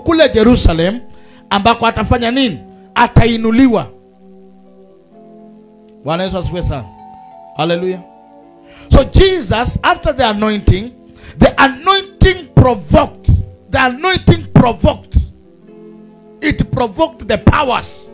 kule Jerusalem ambako atafanya nini? Atainuliwa. Bwana Yesu asifiwe sana. Hallelujah. So Jesus, after the anointing provoked. The anointing provoked. It provoked the powers.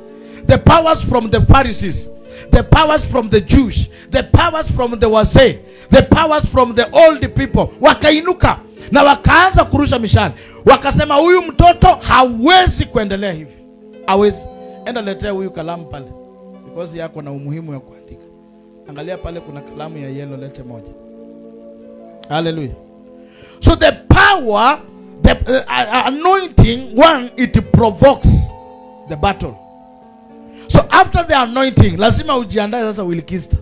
The powers from the Pharisees. The powers from the Jews. The powers from the Wazee. The powers from the old people. Wakainuka na wakaanza kurusha mishale. Wakasema huyu mtoto hawezi kuendelea hivi. Hawezi. Enda letea huyu kalamu pale, because yako na umuhimu ya kuandika. Angalia pale kuna kalamu ya yellow, lete moja. Hallelujah. So the power, the anointing, one, it provokes the battle. So after the anointing, lazima ujiandae sasa Wilkista.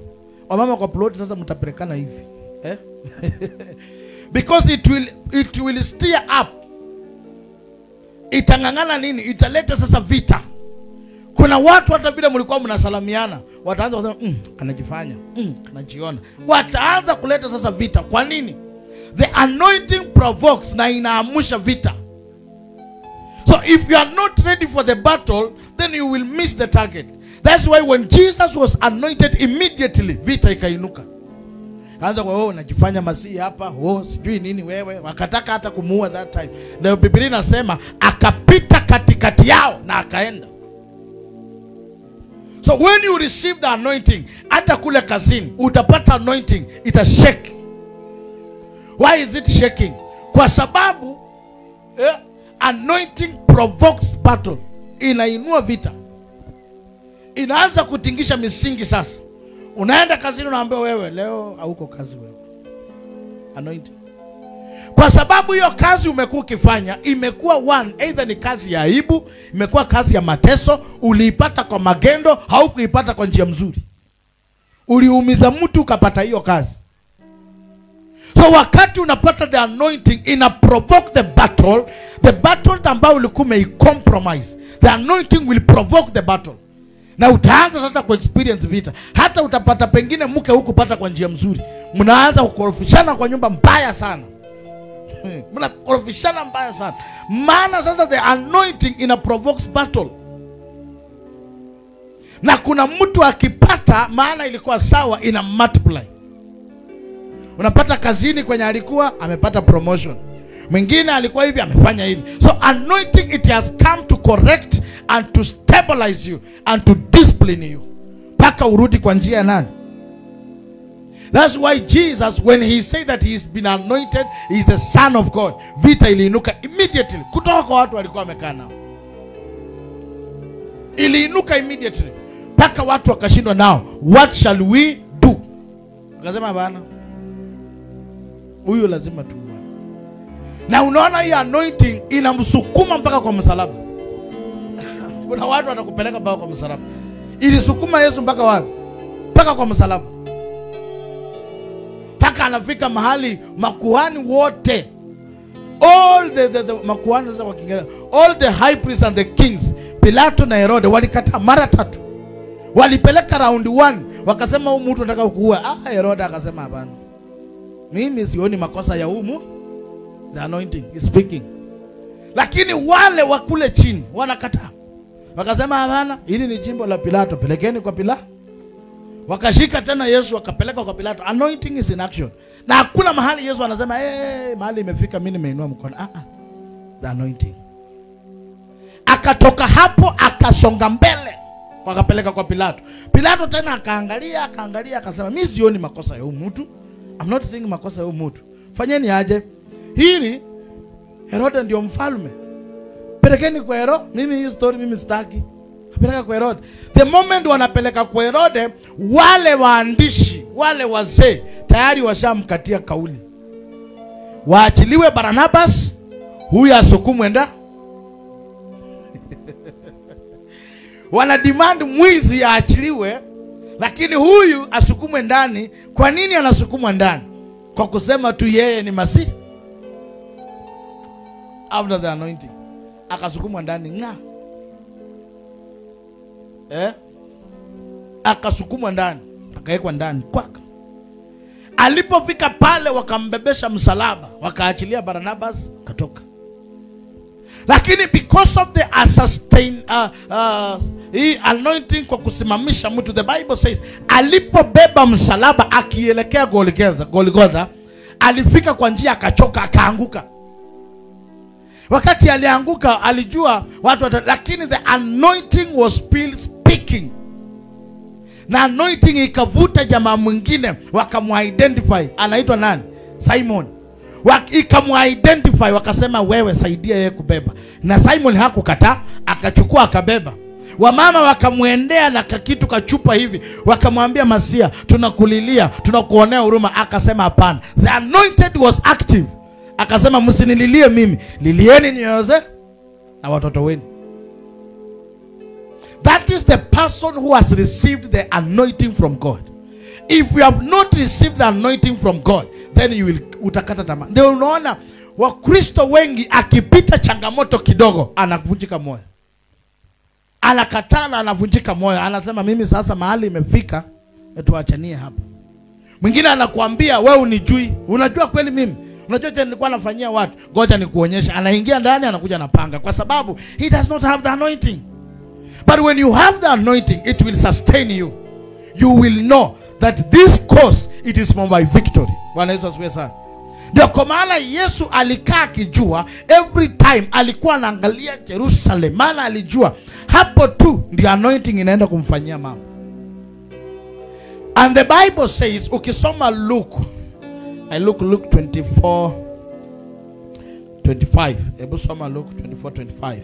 Wamama kwa plot sasa mtapelekana hivi. Because it will stir up. Itangangana nini? Italeta sasa vita. Kuna watu hata bila mlikuwa mnasalamiana, wataanza kusema anajifanya, anajiona. Wataanza kuleta sasa vita. Kwa nini? The anointing provokes na inaamusha vita. So if you are not ready for the battle, then you will miss the target. That's why when Jesus was anointed, immediately vita ikainuka. Kaanza kwa unajifanya masihi hapa, sijui nini wewe, wakataka hata kumuua that time. Na Biblia inasema akapita katikati yao na akaenda. So when you receive the anointing, hata kule kazini utapata anointing, ita shake. Why is it shaking? Kwa sababu anointing provokes battle. Inainua vita. Inaanza kutingisha misingi sasa. Unaenda kazini unaambiwa wewe leo hauko kazi wewe. Anointing. Kwa sababu hiyo kazi umekuwa ukifanya imekuwa one, either ni kazi ya aibu, imekuwa kazi ya mateso, uliipata kwa magendo, haukuipata kwa njia mzuri. Uliumiza mtu ukapata hiyo kazi. So wakati unapata the anointing, ina provoke the battle ambayo ulikuwa umecompromise. The anointing will provoke the battle. Na utaanza sasa ku experience vita. Hata utapata pengine mke huku pata kwa njia mzuri. Mnaanza kukorofishana kwa nyumba mbaya sana. Mnakorofishana mbaya sana. Maana sasa the anointing ina provokes battle. Na kuna mtu akipata maana ilikuwa sawa, ina multiply. Unapata kazini kwenye alikuwa amepata promotion. Mwingine alikuwa hivi amefanya hivi. So anointing, it has come to correct and to stabilize you and to discipline you. Paka urudi kwa njia nani? That's why Jesus, when he said that he's been anointed, he's the Son of God, vita iliinuka immediately. Kutoka kwa watu walikuwa wamekaa nao. Iliinuka immediately. Paka watu wakashindwa nao. What shall we do? Akasema bana, huyu lazima tu. Na unaona hii anointing inamsukuma mpaka kwa msalaba. Kuna watu watakupeleka mpaka kwa msalaba. Ilisukuma Yesu mpaka wapi? Mpaka kwa msalaba. Mpaka anafika mahali makuhani wote, all the makuhani sasa wa Kiingereza, all the high priests and the kings, Pilato na Herode walikataa mara 3. Walipeleka round 1, wakasema huyu mtu anataka kuua. Herode akasema hapana. Mimi sioni makosa ya huyu. The anointing is speaking. Lakini wale wa kule chini wanakataa. Wakasema hapana, hili ni jimbo la Pilato, pelekeni kwa Pilato. Wakashika tena Yesu wakapeleka kwa Pilato. Anointing is in action. Na hakuna mahali Yesu anasema mahali imefika mimi nimeinua mkono. The anointing. Akatoka hapo akasonga mbele, wakapeleka kwa Pilato. Pilato tena akaangalia akasema mimi sioni makosa ya huyu mtu. I'm not seeing makosa ya huyu mtu. Fanyeni aje? Hili Herode ndio mfalme. Pelekeni kwa Herode. Mimi hii story mimi sitaki. Peleka kwa Herode. The moment wanapeleka kwa Herode, wale waandishi, wale wazee tayari washamkatia kauli. Waachiliwe Barnabas, huyu asukumwe ndani. Wana demand mwizi aachiliwe, lakini huyu asukumwe ndani. Kwa nini anasukumwa ndani? Kwa kusema tu yeye ni Masihi. After the anointing, akasukumwa ndani akasukumwa ndani, akawekwa ndani kwaka. Alipofika pale wakambebesha msalaba, wakaachilia Barnabas, katoka. Lakini because of the anointing kwa kusimamisha mtu, the Bible says alipobeba msalaba akielekea Golgotha, alifika kwa njia akachoka, akaanguka. Wakati alianguka alijua watu lakini the anointing was still speaking. Na anointing ikavuta jamaa mwingine, wakamuidentify, anaitwa nani? Simon. Ikamuidentify, wakasema wewe saidia yeye kubeba. Na Simon hakukataa, akachukua akabeba. Wamama wakamuendea na kitu kachupa hivi, wakamwambia Masia, tunakulilia, tunakuonea huruma. Akasema hapana. The anointed was active. Akasema msinililie mimi, lilieni nyoyo na watoto wenu. That is the person who has received the anointing from God. If you have not received the anointing from God, then you will utakata tamaa. Ndio unaona Wakristo wengi akipita changamoto kidogo anavunjika moyo. Anakatana, anavunjika moyo, anasema mimi sasa mahali imefika, tuachanie hapa. Mwingine anakuambia wewe unijui. Unajua kweli mimi? Unajua je nilikuwa nafanyia watu? Ngoja nikuonyesha. Anaingia ndani, anakuja na panga kwa sababu he does not have the anointing. But when you have the anointing, it will sustain you. You will know that this course, it is for my victory. Bwana Yesu asifiwe sana. Ndio kwa maana Yesu alikaa akijua, every time alikuwa anaangalia Jerusalem, maana alijua hapo tu ndio anointing inaenda kumfanyia mambo. And the Bible says, ukisoma Luke 24:25. Hebu soma Luke 24:25.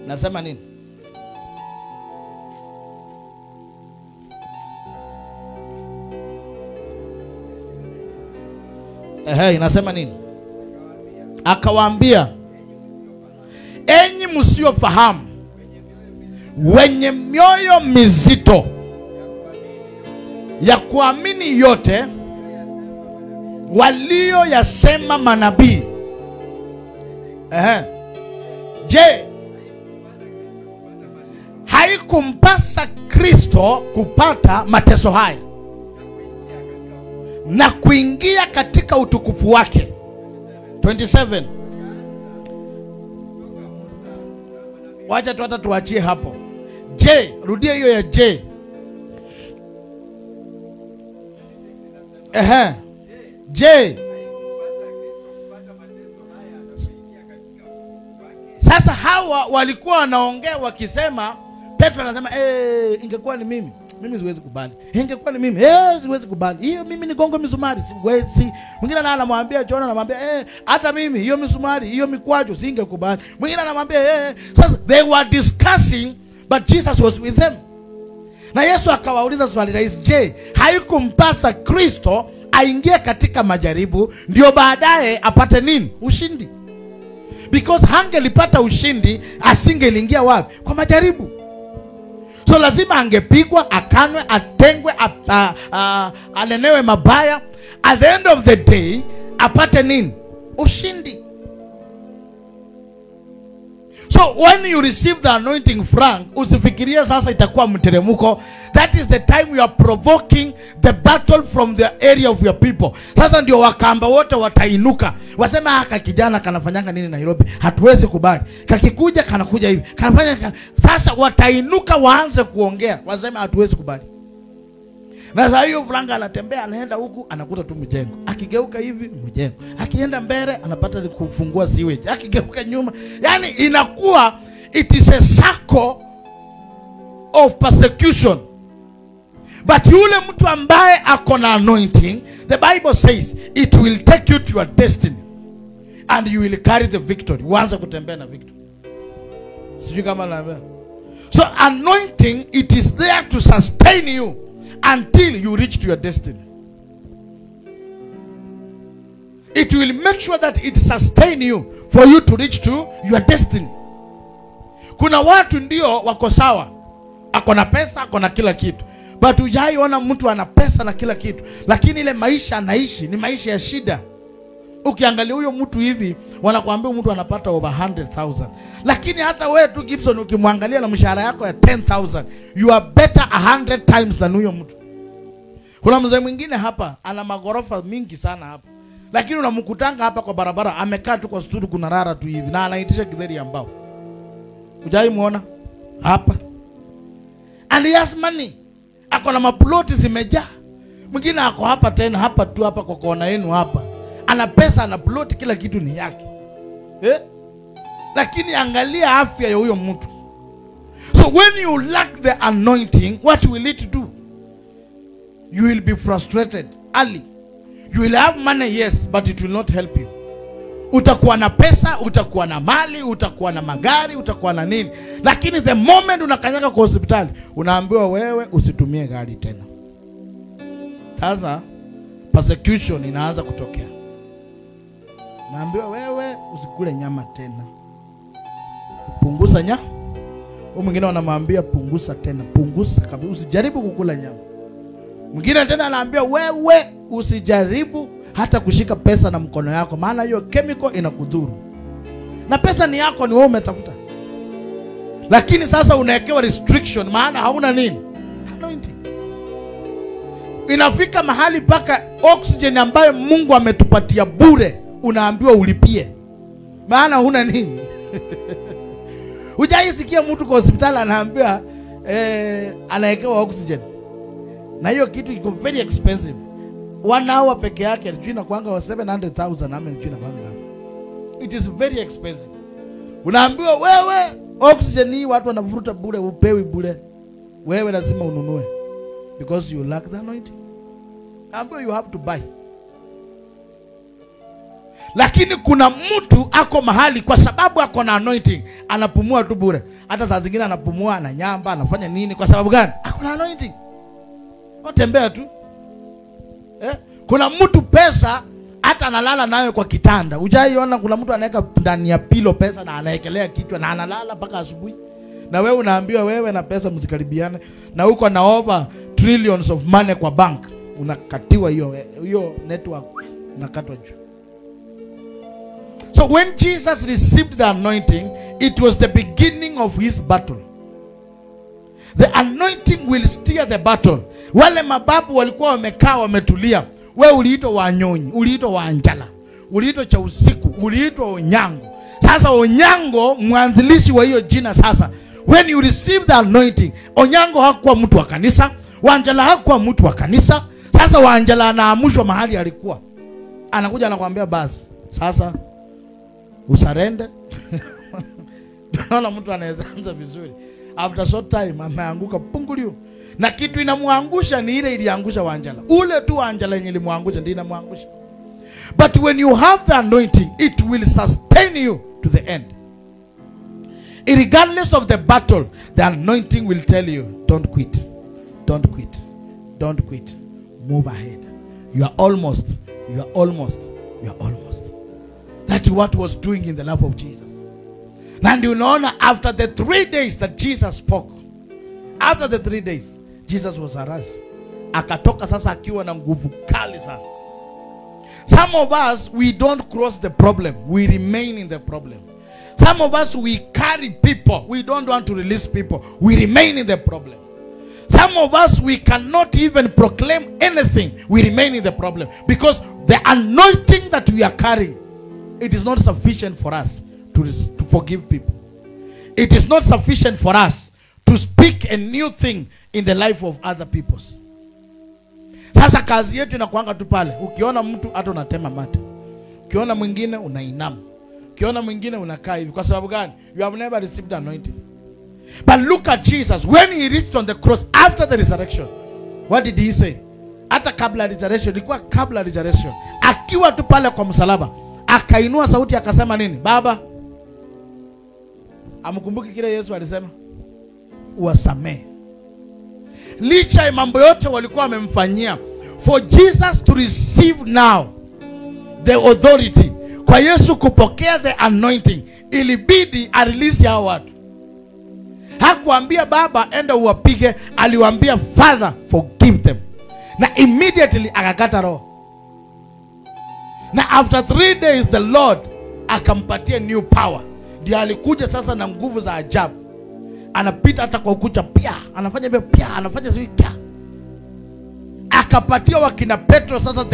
Nasema nini? Inasema nini? Akawaambia, enyi msiofahamu, wenye mioyo mizito ya kuamini yote walio yasema manabii. Je, haikumpasa Kristo kupata mateso haya na kuingia katika utukufu wake? 27. Wacha tu hata tuachie hapo. Je, rudia hiyo ya je. Je, sasa hawa walikuwa wanaongea wakisema, Petro anasema ingekuwa ni mimi siwezi kubali. Ingekuwa ni mimi siwezi kubali. Hiyo mimi ni gongo misumari siwezi. Mwingine anamwambia John, anamwambia hata mimi hiyo misumari, hiyo mikwajo singekubali. Mwingine anamwambia Sasa they were discussing, but Jesus was with them. Na Yesu akawauliza swali rahisi, je, haikumpasa Kristo aingie katika majaribu ndio baadaye apate nini? Ushindi. Because hangelipata ushindi asingeliingia wapi? Kwa majaribu. So lazima angepigwa, akanwe, atengwe, anenewe mabaya. At the end of the day apate nini? Ushindi. So when you receive the anointing, Frank, usifikirie sasa itakuwa mteremuko. That is the time you are provoking the battle from the area of your people. Sasa ndio wakamba wote watainuka. Wasema haka kijana kanafanyanga nini Nairobi? Hatuwezi kubali. Kakikuja kanakuja hivi. Kanafanya sasa watainuka waanze kuongea. Wasema hatuwezi kubali. Na sasa hiyo Frank anatembea, anaenda huku anakuta tu mjengo. Akigeuka hivi mjengo. Akienda mbele anapata kufungua sewage. Akigeuka nyuma, yani inakuwa it is a circle of persecution. But yule mtu ambaye akona anointing, the Bible says it will take you to your destiny and you will carry the victory. Uanze kutembea na victory. Sijui kama naambia. So anointing, it is there to sustain you until you reach to your destiny. It will make sure that it sustain you for you to reach to your destiny. Kuna watu ndio wako sawa, akona pesa, akona kila kitu, but hujaiona mtu ana pesa na kila kitu, lakini ile maisha anaishi ni maisha ya shida. Ukiangalia huyo mtu hivi, wanakuambia mtu anapata over 100,000. Lakini hata wewe tu Gibson ukimwangalia na mshahara yako ya 10,000, you are better 100 times than huyo mtu. Kuna mzee mwingine hapa ana magorofa mingi sana hapa, lakini unamkutanga hapa kwa barabara amekaa tu kwa studio kuna rara tu hivi na anaitisha githeri ambao. Hujai muona hapa? And he has money. Ako na maploti zimejaa. Mwingine ako hapa tena hapa tu hapa kwa kona yenu hapa. Ana pesa, ana ploti, kila kitu ni yake. Lakini angalia afya ya huyo mtu. So when you lack the anointing, what will it do? You will be frustrated early. You will have money, yes, but it will not help you. Utakuwa na pesa, utakuwa na mali, utakuwa na magari, utakuwa na nini, lakini the moment unakanyaga kwa hospitali unaambiwa wewe usitumie gari tena. Sasa persecution inaanza kutokea. Naambiwa wewe usikule nyama tena, punguza nyama. Mwingine wanamwambia punguza tena, punguza kabisa, usijaribu kukula nyama. Mwingine tena anaambia wewe usijaribu hata kushika pesa na mkono yako, maana hiyo chemical inakudhuru. Na pesa ni yako, ni wewe umetafuta. Lakini sasa unawekewa restriction, maana hauna nini? Anointing. Inafika mahali paka oxygen ambayo Mungu ametupatia bure unaambiwa ulipie, maana huna nini? Hujaisikia mtu kwa hospitali anaambiwa anawekewa oxygen, na hiyo kitu iko very expensive. 1 hour peke yake jina kwanga wa 700,000 ame jina kwanga. It is very expensive. Unaambiwa wewe oxygen hii watu wanavuruta bure, upewi bure. Wewe lazima ununue because you lack the anointing. Ambayo you have to buy. Lakini kuna mtu ako mahali kwa sababu ako na anointing, anapumua tu bure. Hata saa zingine anapumua, ananyamba, anafanya nini kwa sababu gani? Ako na anointing. Unatembea tu. Kuna mtu pesa hata analala nayo kwa kitanda. Hujaiona kuna mtu anaweka ndani ya pilo pesa na anaekelea kichwa na analala mpaka asubuhi. Na wewe unaambiwa wewe na pesa msikaribiane, na uko na over trillions of money kwa bank, unakatiwa hiyo network, unakatwa juu. So when Jesus received the anointing, it was the beginning of his battle. The anointing will steer the battle. Wale mababu walikuwa wamekaa wametulia. Wewe uliitwa Wanyonyi, uliitwa Wanjala, uliitwa cha usiku, uliitwa Onyango. Sasa Onyango mwanzilishi wa hiyo jina. Sasa when you receive the anointing, Onyango hakuwa mtu wa kanisa, Wanjala hakuwa mtu wa kanisa. Sasa Wanjala anaamushwa mahali alikuwa. Anakuja anakuambia basi sasa usarende. Tunaona mtu anaweza anza vizuri, after short time ameanguka pungulio. Na kitu inamuangusha ni ile iliangusha Wanjala. Ule tu Wanjala yenye ilimuangusha ndio inamuangusha. But when you have the anointing, it will sustain you to the end. Regardless of the battle, the anointing will tell you, don't quit. Don't quit. Don't quit. Move ahead. You are almost. You are almost. You are almost. That's what was doing in the life of Jesus. And you know, after the 3 days that Jesus spoke, after the 3 days, Jesus was aroused. Akatoka sasa akiwa na nguvu kali sana. Some of us, we don't cross the problem. We remain in the problem. Some of us, we carry people. We don't want to release people. We remain in the problem. Some of us, we cannot even proclaim anything. We remain in the problem. Because the anointing that we are carrying, it is not sufficient for us to forgive people. It is not sufficient for us to speak a new thing in the life of other people. Sasa kazi yetu inakuanga tu pale. Ukiona mtu hata unatema mate. Ukiona mwingine unainama. Ukiona mwingine unakaa hivi. Kwa sababu gani? You have never received anointing. But look at Jesus. When he reached on the cross after the resurrection, what did he say? Hata kabla resurrection, ilikuwa kabla resurrection. Akiwa tu pale kwa msalaba, akainua sauti akasema nini? Baba, amkumbuki kile Yesu alisema? Uwasamehe. Licha ya mambo yote walikuwa wamemfanyia, for Jesus to receive now the authority, kwa Yesu kupokea the anointing, ilibidi arelease hao watu. Hakuambia Baba enda uwapige, aliwaambia Father forgive them. Na immediately akakata roho. Na after 3 days the Lord akampatia new power. Ndiye alikuja sasa na nguvu za ajabu. Anapita hata kwa ukuta pia, anafanya hivyo pia, anafanya hivi pia. Akapatia wakina Petro sasa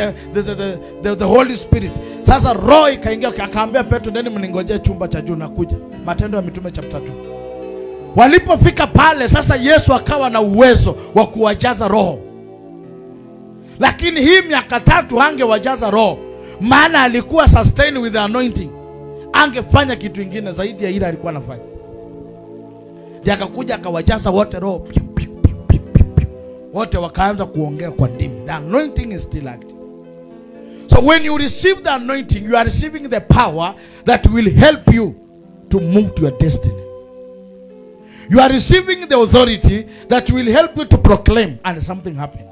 the Holy Spirit. Sasa roho ikaingia, akaambia Petro neni mningojea chumba cha juu nakuja. Matendo ya Mitume chapter 2. Walipofika pale sasa Yesu akawa na uwezo wa kuwajaza roho. Lakini hii miaka 3 hangewajaza roho, maana alikuwa sustained with the anointing. Angefanya kitu kingine zaidi ya ile alikuwa anafanya. Ndiye akakuja akawajaza wote roho. Wote wakaanza kuongea kwa ndimi. The anointing is still active. So when you receive the anointing, you are receiving the power that will help you to move to your destiny. You are receiving the authority that will help you to proclaim and something happen.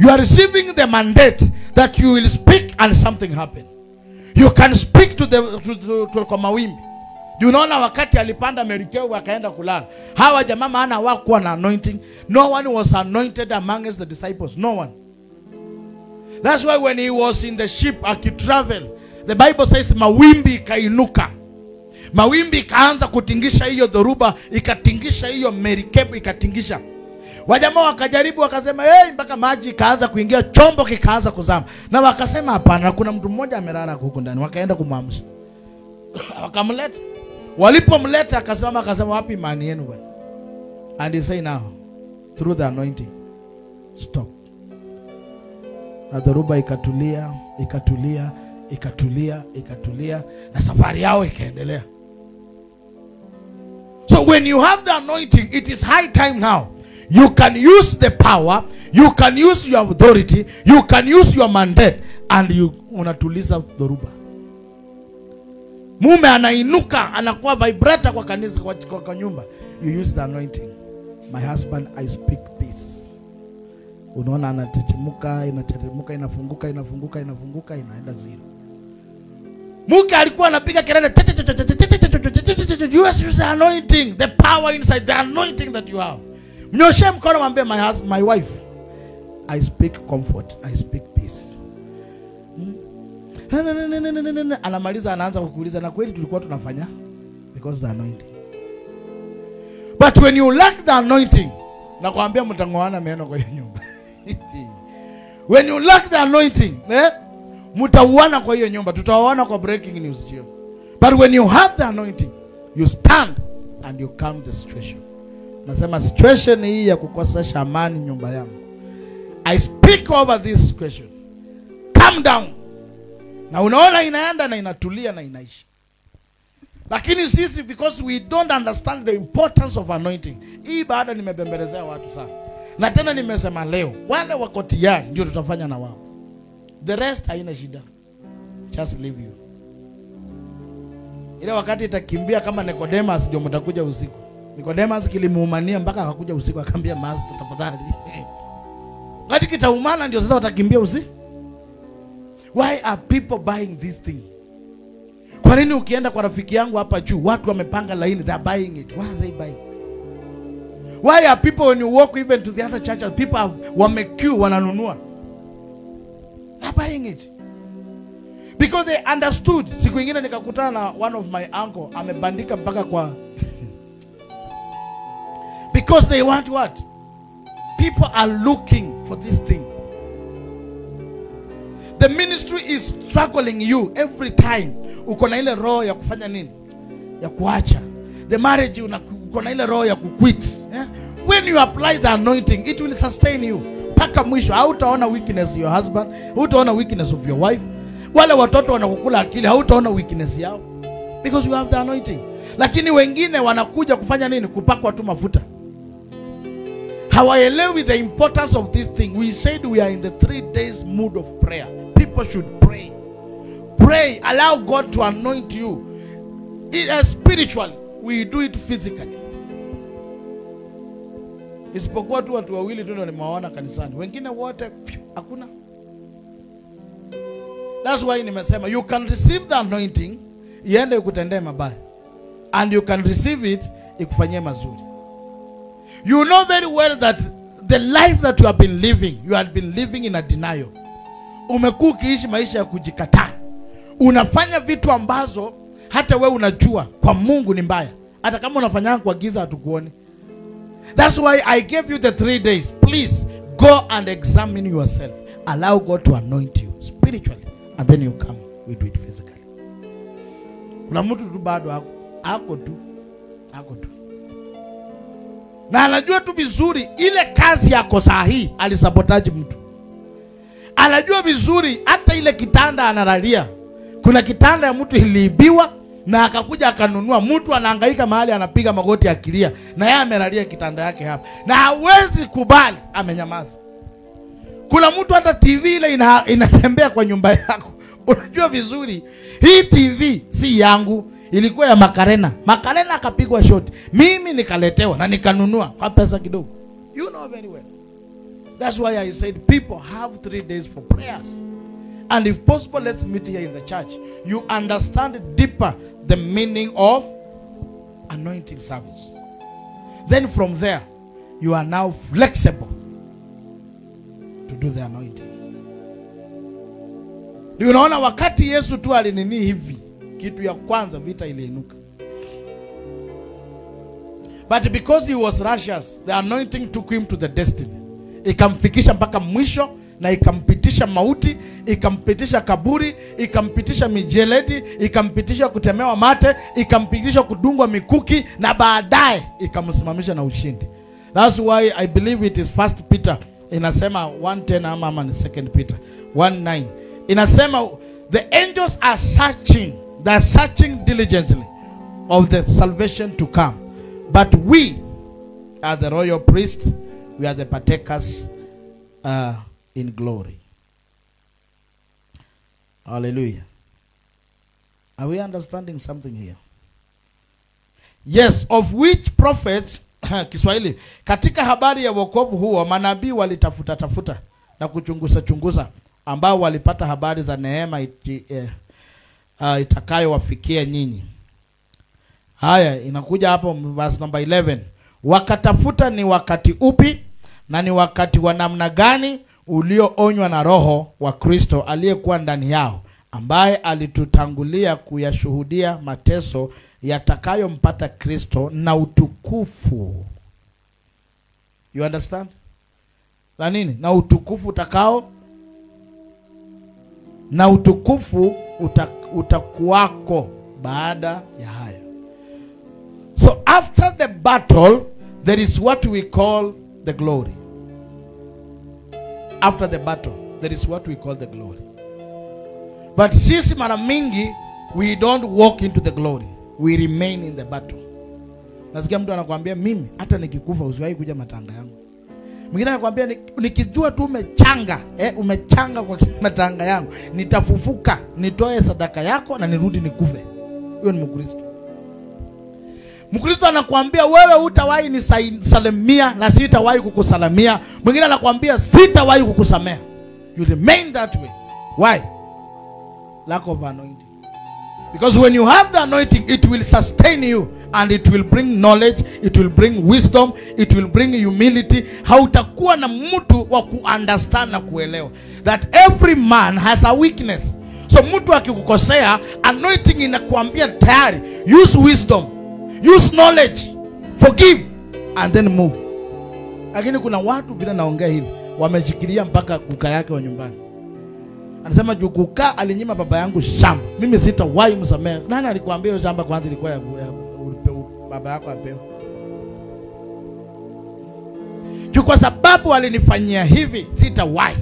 You are receiving the mandate that you will speak and something happen. You can speak to the kwa mawimbi. Unaona wakati alipanda merikebu akaenda kulala, hawa jamaa maana hawakuwa na anointing. No one was anointed amongst the disciples. No one. That's why when he was in the ship akitravel, the Bible says mawimbi ikainuka. Mawimbi ikaanza kutingisha hiyo dhoruba, ikatingisha hiyo merikebu, ikatingisha. Wajamaa wakajaribu wakasema mpaka maji ikaanza kuingia, chombo kikaanza kuzama. Na wakasema hapana, kuna mtu mmoja amelala huko ndani. Wakaenda kumwamsha. Wakamleta. Walipomleta akasema wapi imani yenu bwana? And he say now, through the anointing, stop. Na dhoruba ikatulia, na safari yao ikaendelea. So when you have the anointing, it is high time now. You can use the power, you can use your authority, you can use your mandate, and you unatuliza dhoruba. Mume anainuka, anakuwa vibrator kwa kanisa, kwa nyumba. You use the anointing. My husband, I speak peace. Unaona anatetemuka, inafunguka, inaenda zero. Mke alikuwa anapiga kelele, you use the anointing, the power inside, the anointing that you have. Mnyoshe mkono mwambie my wife, I speak comfort, I speak peace. Anamaliza anaanza kukuuliza na kweli tulikuwa tunafanya? Because the anointing. But when you lack the anointing, nakwambia mtangoana meno kwa hiyo nyumba. When you lack the anointing, mtauana kwa hiyo nyumba. Tutawaona kwa breaking news hiyo. But when you have the anointing, you stand and you calm the situation. Nasema situation hii ya kukosesha amani nyumba yangu, I speak over this situation. Calm down. Na unaona inaenda na inatulia na inaishi. Lakini sisi, because we don't understand the importance of anointing. Hii baada nimebembelezea watu sana. Na tena nimesema leo, wale wako tayari ndio tutafanya na wao. The rest haina shida. Just leave you. Ile wakati itakimbia kama Nicodemus ndio mtakuja usiku. Nicodemus kilimuumania mpaka akakuja usiku akamwambia master tafadhali. Wakati kitaumana ndio sasa watakimbia usiku. Why are people buying this thing? Kwa nini ukienda kwa rafiki yangu hapa juu watu wamepanga laini, they are buying it? Why are they buying? Why are people, when you walk even to the other churches, people wamequeue wananunua? They are buying it. Because they understood. Siku ingine nikakutana na one of my uncle amebandika mpaka kwa because they want what? People are looking for this thing. The ministry is struggling you every time. Uko na ile roho ya kufanya nini? Ya kuacha. The marriage uko na ile roho ya kuquit. When you apply the anointing, it will sustain you. Paka mwisho, hautaona weakness of your husband, hautaona weakness of your wife. Wale watoto wanakukula akili, hautaona weakness yao. Because you have the anointing. Lakini wengine wanakuja kufanya nini? Kupakwa tu mafuta. Hawaelewi the importance of this thing. We said we are in the 3 days mood of prayer. People should pray. Pray. Allow God to anoint you. Spiritually. We do it physically. Isipokuwa tu watu wawili tu ndio nimewaona kanisani. Wengine wote hakuna. That's why nimesema you can receive the anointing iende ikutendee mabaya. And you can receive it ikufanyie mazuri. You know very well that the life that you have been living, you have been living in a denial. Umekuwa ukiishi maisha ya kujikataa. Unafanya vitu ambazo hata wewe unajua kwa Mungu ni mbaya. Hata kama unafanya kwa giza hatukuoni. That's why I gave you the 3 days. Please go and examine yourself. Allow God to anoint you spiritually, and then you come, we do it physically. Kuna mtu tu bado ako tu. Na anajua tu vizuri ile kazi yako sahihi alisabotaji mtu. Anajua vizuri hata ile kitanda analalia. Kuna kitanda ya mtu iliibiwa na akakuja akanunua. Mtu anahangaika mahali anapiga magoti akilia na yeye amelalia kitanda yake hapa. Na hawezi kubali, amenyamaza. Kuna mtu hata TV ile inatembea kwa nyumba yako. Unajua vizuri hii TV si yangu, ilikuwa ya Makarena. Makarena akapigwa shot. Mimi nikaletewa na nikanunua kwa pesa kidogo. You know very well. That's why I said people have 3 days for prayers. And if possible, let's meet here in the church. You understand deeper the meaning of anointing service. Then from there, you are now flexible to do the anointing. Unaona wakati Yesu tu alinini hivi, kitu ya kwanza vita iliinuka. But because he was righteous, the anointing took him to the destiny. Ikamfikisha mpaka mwisho, na ikampitisha mauti, ikampitisha kaburi, ikampitisha mijeledi, ikampitisha kutemewa mate, ikampitisha kudungwa mikuki, na baadaye ikamsimamisha na ushindi. That's why I believe it is 1 Peter. Inasema 1:10 ama ni 2 Peter 1:9. Inasema the angels are searching. They are searching diligently of the salvation to come. But we are the royal priest. We are the partakers in glory. Hallelujah. Are we understanding something here? Yes, of which prophets Kiswahili, katika habari ya wokovu huo manabii walitafuta na kuchunguza ambao walipata habari za neema itakayowafikia nyinyi. Haya, inakuja hapo verse number 11. Wakatafuta ni wakati upi na ni wakati wa namna gani ulioonywa na Roho wa Kristo aliyekuwa ndani yao, ambaye alitutangulia kuyashuhudia mateso yatakayompata Kristo na utukufu. You understand? La nini? Na utukufu utakao, na utukufu utakuwako baada ya hayo. So after the battle, there is what we call the glory. After the battle, there is what we call the glory. But sisi mara mingi, we don't walk into the glory. We remain in the battle. Nasikia mtu anakuambia mimi hata nikikufa usiwahi kuja matanga yangu. Mwingine anakuambia nikijua tu umechanga kwa matanga yangu, nitafufuka, nitoe sadaka yako na nirudi nikufe. Huyo ni Mkristo. Mkristo anakuambia wewe hutawahi nisalimia na sitawahi kukusalamia. Mwingine anakuambia sitawahi kukusamea. You remain that way. Why? Lack of anointing. Because when you have the anointing, it will sustain you, and it will bring knowledge, it will bring wisdom, it will bring humility. Hautakuwa na mtu wa kuunderstand na kuelewa that every man has a weakness. So mtu akikukosea, anointing inakuambia tayari, use wisdom, use knowledge, forgive and then move. Lakini kuna watu vile naongea hivi wameshikilia mpaka kuka yake wa nyumbani. Anasema jukuka alinyima baba yangu shamba, mimi sitawahi msamehe. Nani alikwambia hiyo shamba kwanza ilikuwa ya baba yako apewe? Kwa sababu alinifanyia hivi sitawahi.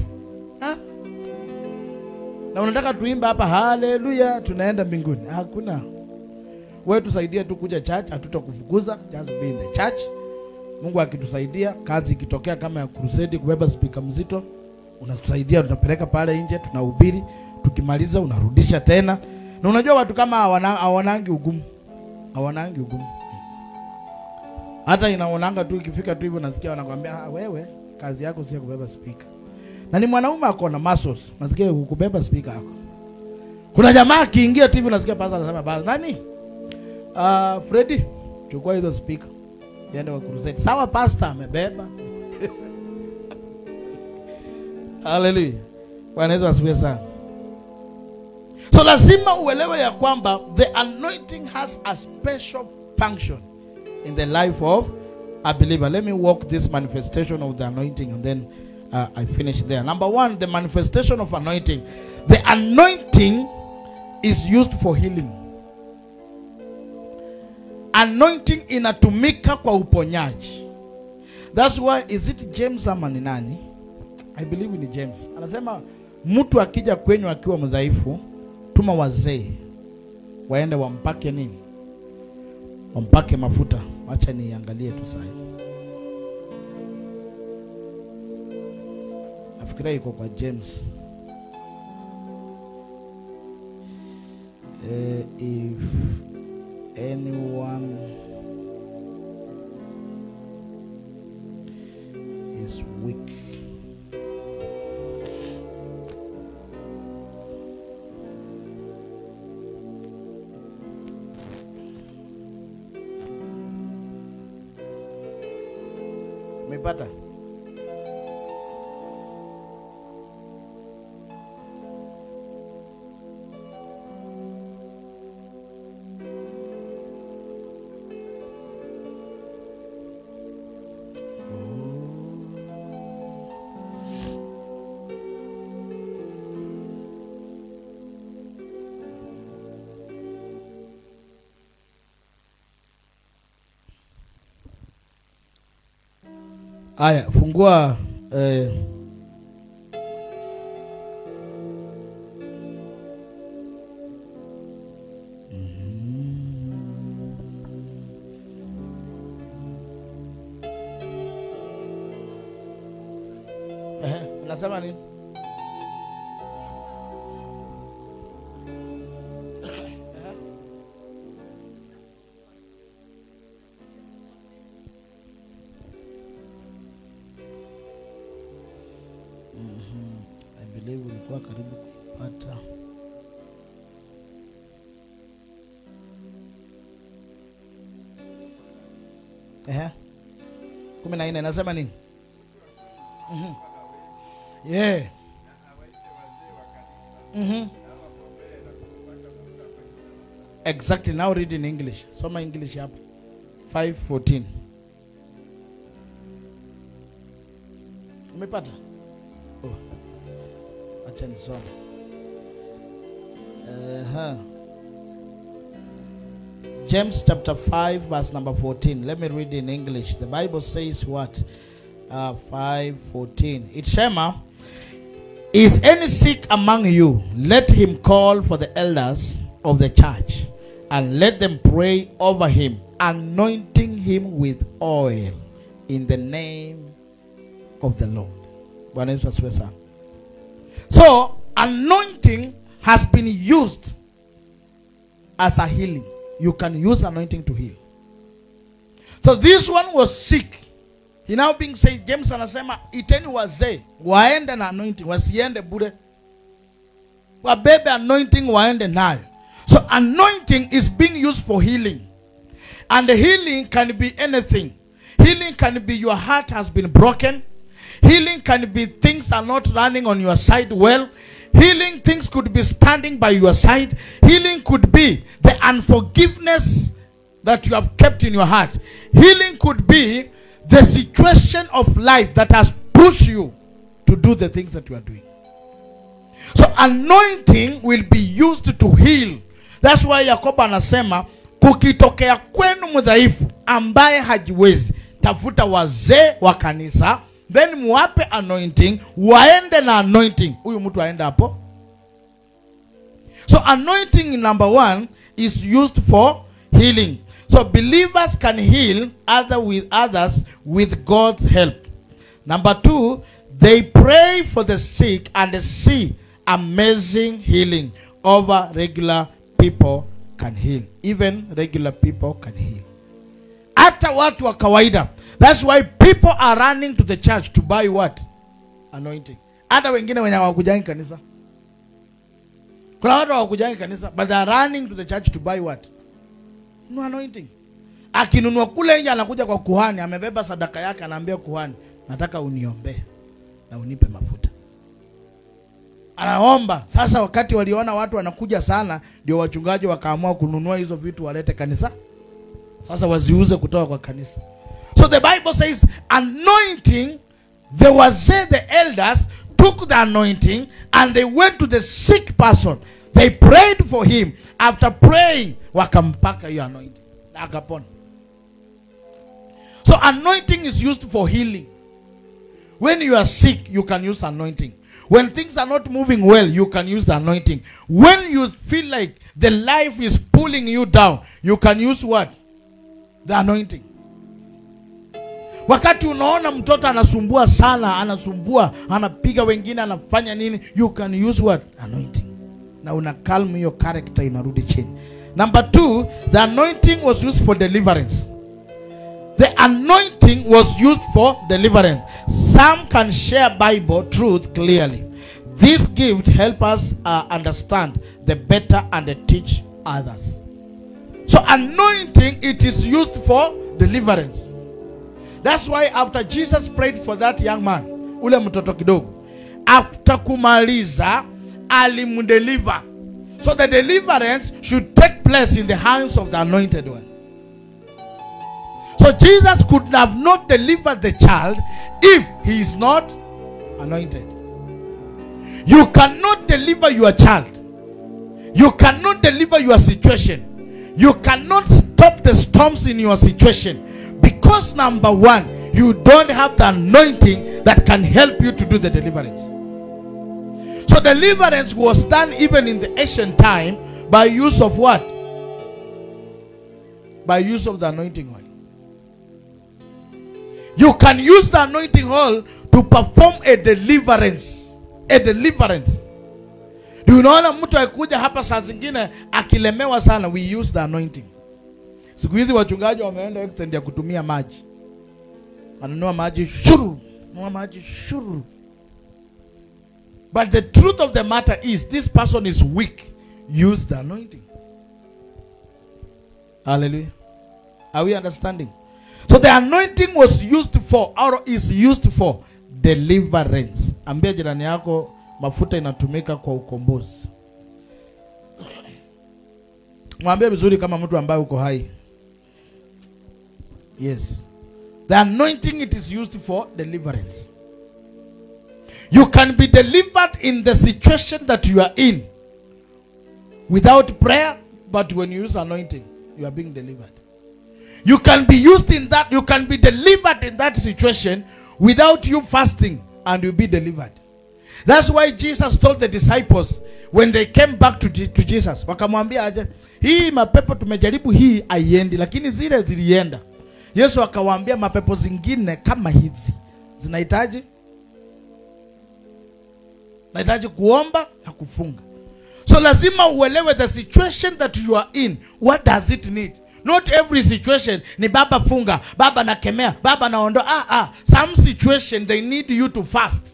Na unataka tuimba hapa haleluya tunaenda mbinguni? Hakuna. Wewe tusaidie tu kuja church, hatutakufukuza, just be in the church. Mungu akitusaidia, kazi ikitokea kama ya crusade kubeba speaker mzito, unatusaidia, tunapeleka pale nje, tunahubiri, tukimaliza unarudisha tena. Na unajua watu kama hawanangi ugumu. Hawanangi ugumu. Hata inaonanga tu ikifika tu hivyo nasikia wanakuambia wewe kazi yako si kubeba speaker. Na ni mwanaume ako na muscles, nasikia kubeba speaker yako. Kuna jamaa akiingia tu hivyo nasikia pastor anasema basi nani? Freddy, chukua hizo speaker. Yende wa crusade. Sawa pastor amebeba. Hallelujah. Bwana Yesu asifiwe sana. So lazima uelewe ya kwamba the anointing has a special function in the life of a believer. Let me walk this manifestation of the anointing and then I finish there. Number one, the manifestation of anointing. The anointing is used for healing. Anointing inatumika kwa uponyaji. That's why, is it James ama ni nani? I believe in James. Anasema mtu akija kwenyu akiwa mdhaifu, tuma wazee waende wampake nini? Wampake mafuta. Acha niangalie tu sasa. Nafikiria iko kwa James. If anyone is weak, Umepata? Aya, fungua unasema nini? I believe ulikuwa karibu kupata. Ehe. 14 nasema nini? Yeah. Exactly. Now read in English. Soma English hapa. 5:14. Umepata? Oh. Acha nisome. James chapter 5 verse number 14. Let me read in English. The Bible says what? 5:14. It's Shema. Is any sick among you? Let him call for the elders of the church, and let them pray over him, anointing him with oil in the name of the Lord. So, anointing has been used as a healing. You can use anointing to heal. So this one was sick. He now being said, James anasema iteni wazee waende na anointing, wasiende bure. Wabebe anointing waende nayo. So anointing is being used for healing. And the healing can be anything. Healing can be your heart has been broken. Healing can be things are not running on your side well. Healing things could be standing by your side. Healing could be the unforgiveness that you have kept in your heart. Healing could be the situation of life that has pushed you to do the things that you are doing. So anointing will be used to heal. That's why Yakobo anasema kukitokea kwenu mdhaifu ambaye hajiwezi, tafuta wazee wa kanisa, then muwape anointing, waende na anointing. Huyu mtu aende hapo. So anointing number 1 is used for healing. So believers can heal others with God's help. Number 2, they pray for the sick and they see amazing healing. Over regular people can heal. Even regular people can heal. Hata watu wa kawaida. That's why people are running to the church to buy what? Anointing. Hata wengine wenye hawakujangi kanisa. Kuna watu hawakujangi kanisa, but they are running to the church to buy what? No anointing. Akinunua kule nje anakuja kwa kuhani, amebeba sadaka yake, anaambia kuhani, nataka uniombee na unipe mafuta. Anaomba. Sasa wakati waliona watu wanakuja sana, ndio wachungaji wakaamua kununua hizo vitu walete kanisa. Sasa waziuze kutoka kwa kanisa. So the Bible says anointing, the elders took the anointing and they went to the sick person. They prayed for him. After praying, wakampaka hiyo anointing. Akapona. So anointing is used for healing. When you are sick, you can use anointing. When things are not moving well, you can use the anointing. When you feel like the life is pulling you down, you can use what? The anointing. Wakati unaona mtoto anasumbua sana, anapiga wengine, anafanya nini, you can use what? Anointing. Na una calm your character, inarudi chini. Number 2, the anointing was used for deliverance. The anointing was used for deliverance. Some can share Bible truth clearly. This gift help us understand the better and teach others. So anointing, it is used for deliverance. That's why after Jesus prayed for that young man, ule mtoto kidogo, after kumaliza alimdeliver. So the deliverance should take place in the hands of the anointed one. So Jesus could have not delivered the child if he is not anointed. You cannot deliver your child. You cannot deliver your situation. You cannot stop the storms in your situation. Because number one, you don't have the anointing that can help you to do the deliverance. So deliverance was done even in the ancient time by use of what? By use of the anointing oil. You can use the anointing oil to perform a deliverance. A deliverance. Do you know mtu akikuja hapa saa zingine akilemewa sana, we use the anointing. Siku hizi wachungaji wameenda extend ya kutumia maji. Ananua maji shuru, maji shuru. But the truth of the matter is, this person is weak. Use the anointing. Hallelujah. Are we understanding? So the anointing was used for, or is used for, deliverance. Ambia jirani yako, mafuta inatumika kwa ukombozi. Mwambie vizuri kama mtu ambaye uko hai. Yes. The anointing, it is used for deliverance. You can be delivered in the situation that you are in without prayer, but when you use anointing, you are being delivered. You can be used in that, you can be delivered in that situation without you fasting, and you'll be delivered. That's why Jesus told the disciples when they came back to Jesus, wakamwambia aje, hii mapepo tumejaribu hii haiendi, lakini zile zilienda. Yesu akawaambia mapepo zingine kama hizi zinahitaji kuomba na kufunga. So lazima uelewe the situation that you are in. What does it need? Not every situation ni baba funga, baba nakemea, baba naondoa. Some situation they need you to fast.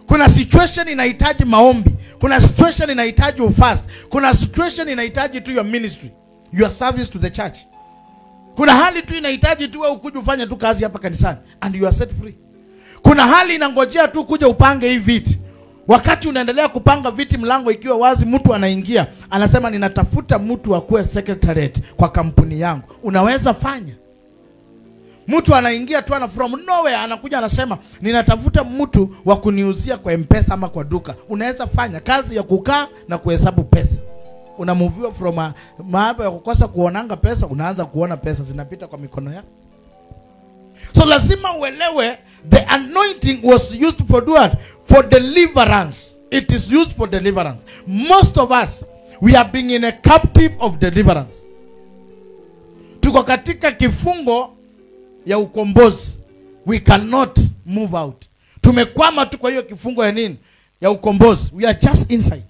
Kuna situation inahitaji maombi. Kuna situation inahitaji ufast. Kuna situation inahitaji tu your ministry, your service to the church. Kuna hali tu inahitaji tu ukuje ufanye tu kazi hapa kanisani and you are set free. Kuna hali inangojea tu kuja upange hii viti. Wakati unaendelea kupanga viti, mlango ikiwa wazi, mtu anaingia anasema ninatafuta mtu akuwe secretariat kwa kampuni yangu. Unaweza fanya. Mtu anaingia tu from nowhere anakuja anasema ninatafuta mtu wa kuniuzia kwa M-Pesa ama kwa duka. Unaweza fanya kazi ya kukaa na kuhesabu pesa. Unamoviwa from mahali ya kukosa kuonanga pesa, unaanza kuona pesa zinapita kwa mikono yako. So lazima uelewe the anointing was used for what? For deliverance. It is used for deliverance. Most of us, we are being in a captive of deliverance. Tuko katika kifungo ya ukombozi. We cannot move out. Tumekwama tu kwa hiyo kifungo ya nini? Ya ukombozi. We are just inside.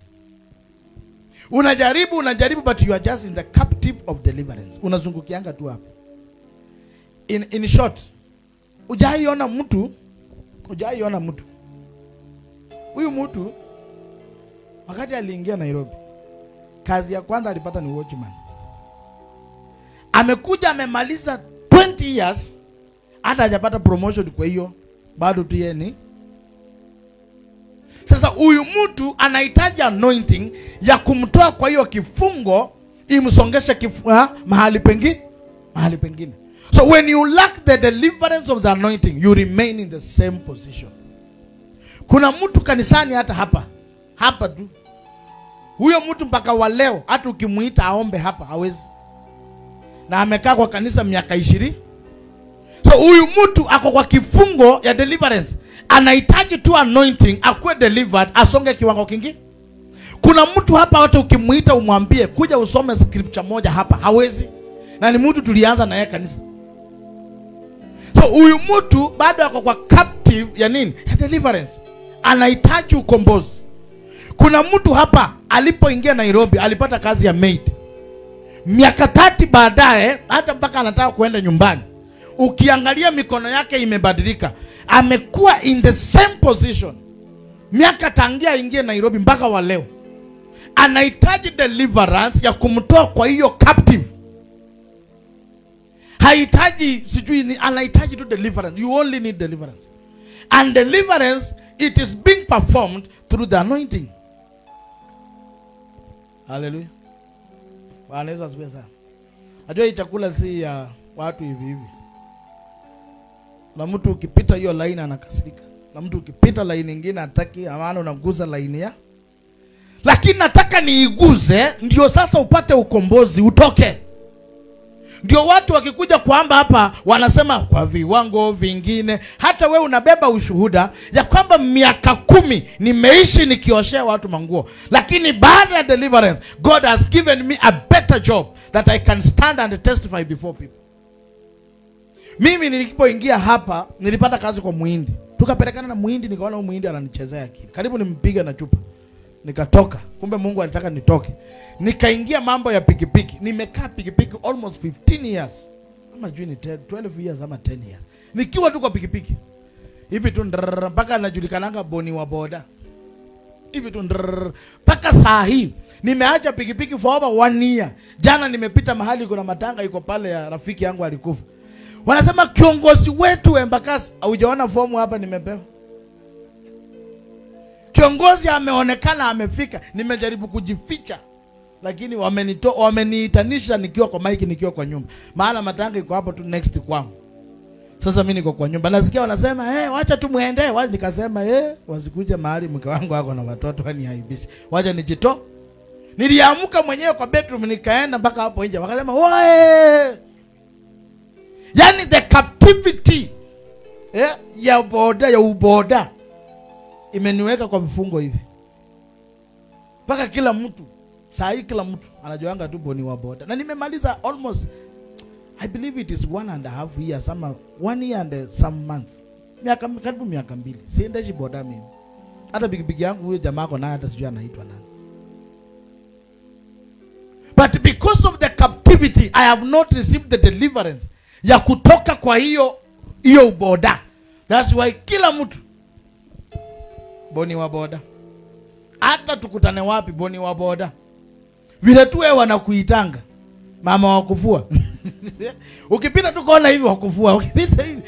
Unajaribu but you are just in the captive of deliverance. Unazungukianga tu hapo. In short, hujaiona mtu. Huyu mtu wakati aliingia Nairobi, kazi ya kwanza alipata ni watchman. Amekuja amemaliza 20 years hata hajapata promotion kwa hiyo, bado tu yeye ni. Sasa huyu mtu anahitaji anointing ya kumtoa kwa hiyo kifungo imsongeshe mahali pengine. So when you lack the deliverance of the anointing, you remain in the same position. Kuna mtu kanisani hata hapa tu. Huyo mtu mpaka wa leo hata ukimuita aombe hapa hawezi. Na amekaa kwa kanisa miaka 20. So huyu mtu ako kwa kifungo ya deliverance. Anahitaji tu anointing akuwe delivered, asonge kiwango kingi. Kuna mtu hapa hata ukimuita umwambie kuja usome scripture moja hapa hawezi. Na ni mtu tulianza na yeye kanisa. So huyu mtu bado ako kwa captive ya nini? Ya deliverance. Anahitaji ukombozi. Kuna mtu hapa alipoingia Nairobi alipata kazi ya maid. Miaka 30 baadaye hata mpaka anataka kuenda nyumbani. Ukiangalia mikono yake imebadilika. Amekuwa in the same position. Miaka tangia ingie Nairobi mpaka wa leo. Anahitaji deliverance ya kumtoa kwa hiyo captive. Haitaji sijui, anahitaji tu deliverance. You only need deliverance. And deliverance, it is being performed through the anointing. Hallelujah. Bwana Yesu asifiwe sana. Najua hii chakula si ya watu hivi hivi. Na mtu ukipita hiyo line anakasirika. Na mtu ukipita line nyingine hataki, maana unaguza line ya. Lakini nataka niiguze ndio sasa upate ukombozi, utoke. Ndio watu wakikuja kuamba hapa wanasema kwa viwango vingine, hata we unabeba ushuhuda ya kwamba miaka 10 nimeishi nikioshea watu manguo, lakini baada ya deliverance God has given me a better job that I can stand and testify before people. Mimi nilipoingia hapa nilipata kazi kwa Muhindi. Tukapelekana na Muhindi, nikaona Muhindi ananichezea akili. Karibu nimpiga na chupa. Nikatoka. Kumbe Mungu alitaka nitoke. Nikaingia mambo ya pikipiki. Nimekaa pikipiki almost 15 years. Ama sijui ni 12 years ama 10 years. Nikiwa tu kwa pikipiki. Hivi tu mpaka najulikananga boni wa boda. Hivi tu mpaka saa hii nimeacha pikipiki for over 1 year. Jana nimepita mahali kuna matanga iko pale ya rafiki yangu alikufa. Wanasema kiongozi wetu Embakasi, hujaona fomu hapa nimepewa. Kiongozi ameonekana amefika, nimejaribu kujificha. Lakini wameniitanisha nikiwa kwa maiki, nikiwa kwa nyumba. Maana matanga iko hapo tu next kwangu. Sasa mimi niko kwa nyumba. Nasikia wanasema, wacha tu muende. Nikasema, wasikuje mahali mke wangu wako na watoto waniaibishe. Wacha nijitoe. Niliamka mwenyewe kwa bedroom, nikaenda mpaka hapo nje. Wakasema, "Oe!" Yani the captivity ya uboda imeniweka kwa vifungo hivi. Mpaka kila mtu, saa hii kila mtu anajuanga tu boni wa boda. Na nimemaliza almost, I believe it is 1.5 years, ama 1 year and some month. Karibu miaka 2. Siendeshi boda mimi. Hata bigi yangu huyo jamaa ako naye hata sijui anaitwa nani. But because of the captivity, I have not received the deliverance ya kutoka kwa hiyo uboda. That's why kila mtu boni wa boda. Hata tukutane wapi boni wa boda. Vile tu wewe wanakuitanga mama wa kufua. Ukipita tu kona hivi wa kufua, ukipita hivi.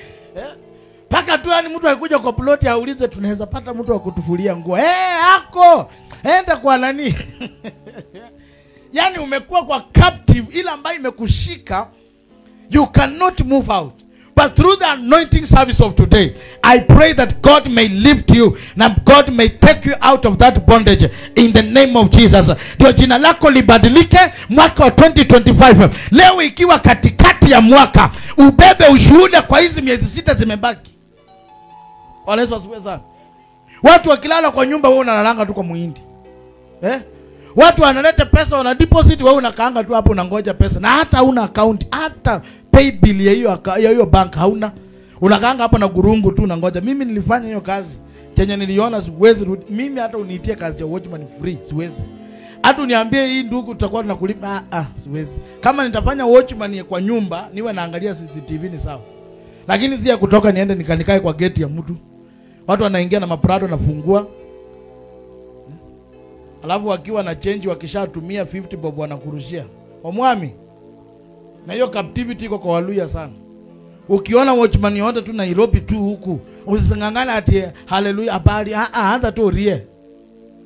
Paka tu yani mtu alikuja kwa ploti aulize tunaweza pata mtu wa kutufulia nguo. Hako. Enda kwa nani? Yani umekuwa kwa captive ile ambayo imekushika. You cannot move out. But through the anointing service of today, I pray that God may lift you and God may take you out of that bondage in the name of Jesus. Ndio jina lako libadilike mwaka wa 2025. Leo ikiwa katikati ya mwaka, ubebe ushuhuda kwa hizi miezi 6 zimebaki. Bwana Yesu asifiwe sana. Watu wakilala kwa nyumba wewe unalalanga tu kwa Muhindi. Watu wanaleta pesa wana deposit, wewe unakaanga tu hapo unangoja pesa. Na hata una account, hata pay bill ya hiyo bank hauna. Unakaanga hapo na gurungu tu unangoja. Mimi nilifanya hiyo kazi. Chenye niliona siwezi mimi hata uniitie kazi ya watchman free, siwezi. Hata uniambie hii ndugu tutakuwa tunakulipa, siwezi. Kama nitafanya watchman kwa nyumba, niwe naangalia CCTV ni sawa. Lakini si ya kutoka niende nikanikae kwa gate ya mtu. Watu wanaingia na maprado nafungua. Alafu wakiwa na change wakishatumia 50 bob wanakurushia. Omwami. Na hiyo captivity iko kwa Waluya sana. Ukiona watchman yote tu Nairobi tu huku, usisangangana ati haleluya habari, anza tu rie.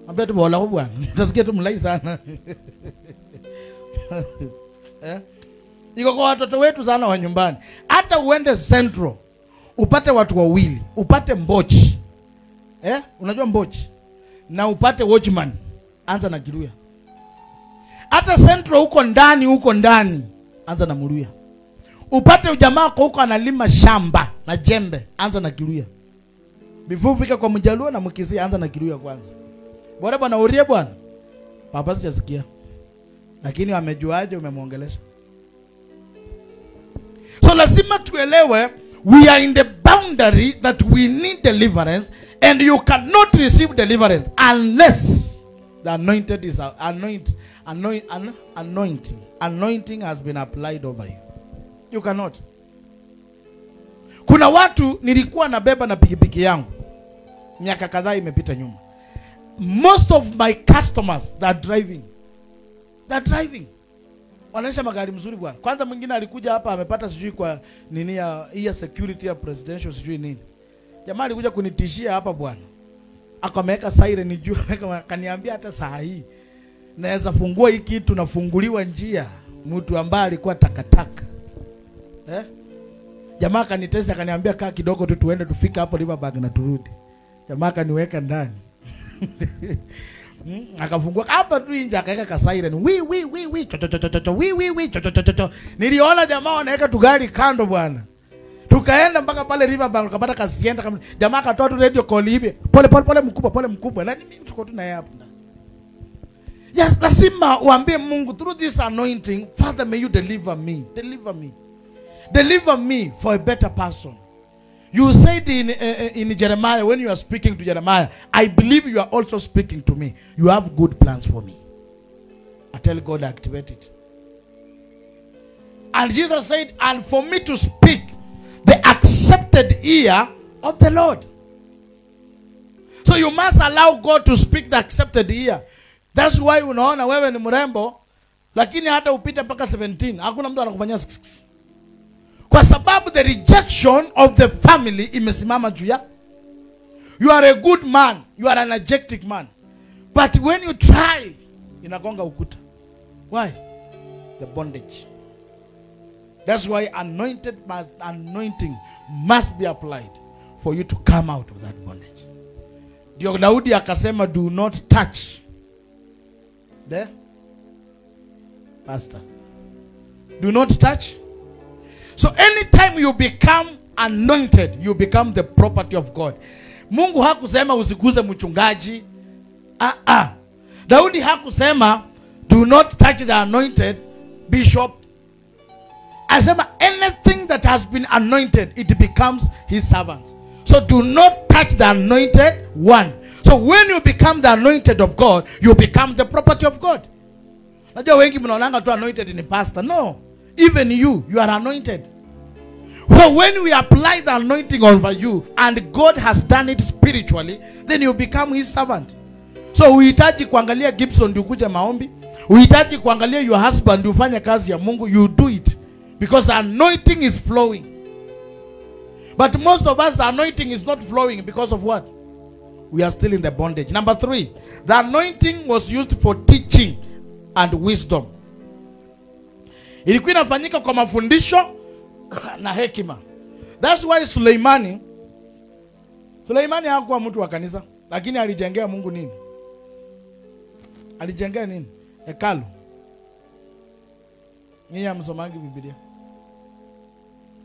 Ambia tu bola bwana. Utasikia tu mlai sana. Iko kwa watoto wetu sana wa nyumbani. Hata uende Central, upate watu wawili, upate mbochi. Unajua mbochi? Na upate watchman, anza na Kiluya. Hata Central huko ndani, anza na Muluya. Upate ujamaa huko analima shamba na jembe, anza na Kiluya. Before fika kwa Mjaluo na Mkisii, anza na Kiluya kwanza. Bwana urie bwana. Papa sijasikia. Lakini wamejuaje umemwongelesha? So lazima tuelewe, we are in the boundary that we need deliverance, and you cannot receive deliverance unless the anointed is anointing has been applied over you. You cannot. Kuna watu nilikuwa nabeba na pikipiki yangu miaka kadhaa imepita nyuma. Most of my customers they're driving. wanaisha magari mzuri bwana. Kwanza mwingine alikuja hapa amepata sijui kwa nini ya security ya presidential sijui nini. Jamaa alikuja kunitishia hapa bwana. Akameweka siren juu, akaniambia hata saa hii naweza fungua hii kitu na funguliwa njia. Mtu ambaye alikuwa takataka. Jamaa kanitesta akaniambia kaa kidogo tu tuende tufika hapo Riverbank na turudi. Jamaa kaniweka ndani. Akafungua hapa tu nje akaweka ka siren. Wi cho. Niliona jamaa wanaweka tu gari kando bwana. Tukaenda mpaka pale Riverbank tukapata kasienda kama jamaa akatoa tu radio call hivi. Pole mkubwa. Na mimi tuko tu naye hapo. Yes, lazima uambie Mungu through this anointing, Father, may you deliver me. Deliver me for a better person. You said in Jeremiah, when you are speaking to Jeremiah, I believe you are also speaking to me. You have good plans for me. I tell God, activate it. And Jesus said, and for me to speak the accepted ear of the Lord. So you must allow God to speak the accepted ear. That's why unaona wewe ni mrembo, lakini hata upite mpaka 17, hakuna mtu anakufanyia 6. Kwa sababu the rejection of the family imesimama juu ya. You are a good man, you are an energetic man. But when you try, inagonga ukuta. Why? The bondage. That's why anointing must be applied for you to come out of that bondage. Ndio Daudi akasema, do not touch. There? Pastor. Do not touch. So anytime you become anointed, you become the property of God. Mungu hakusema usiguze mchungaji. Daudi hakusema do not touch the anointed bishop. Asema anything that has been anointed, it becomes his servant. So do not touch the anointed one. So when you become the anointed of God, you become the property of God. Najua wengi mnaonanga tu anointed ni pastor. No. Even you are anointed. So when we apply the anointing over you and God has done it spiritually, then you become his servant. So uhitaji kuangalia Gibson ndio kuja maombi. Uhitaji kuangalia your husband ndio ufanye kazi ya Mungu. You do it because the anointing is flowing. But most of us, the anointing is not flowing because of what? We are still in the bondage. Number 3, the anointing was used for teaching and wisdom. Ilikuwa inafanyika kwa mafundisho na hekima. That's why Suleimani hakuwa mtu wa kanisa, lakini alijengea Mungu nini? Alijengea nini? Hekalu. Ni ya msomaji Biblia.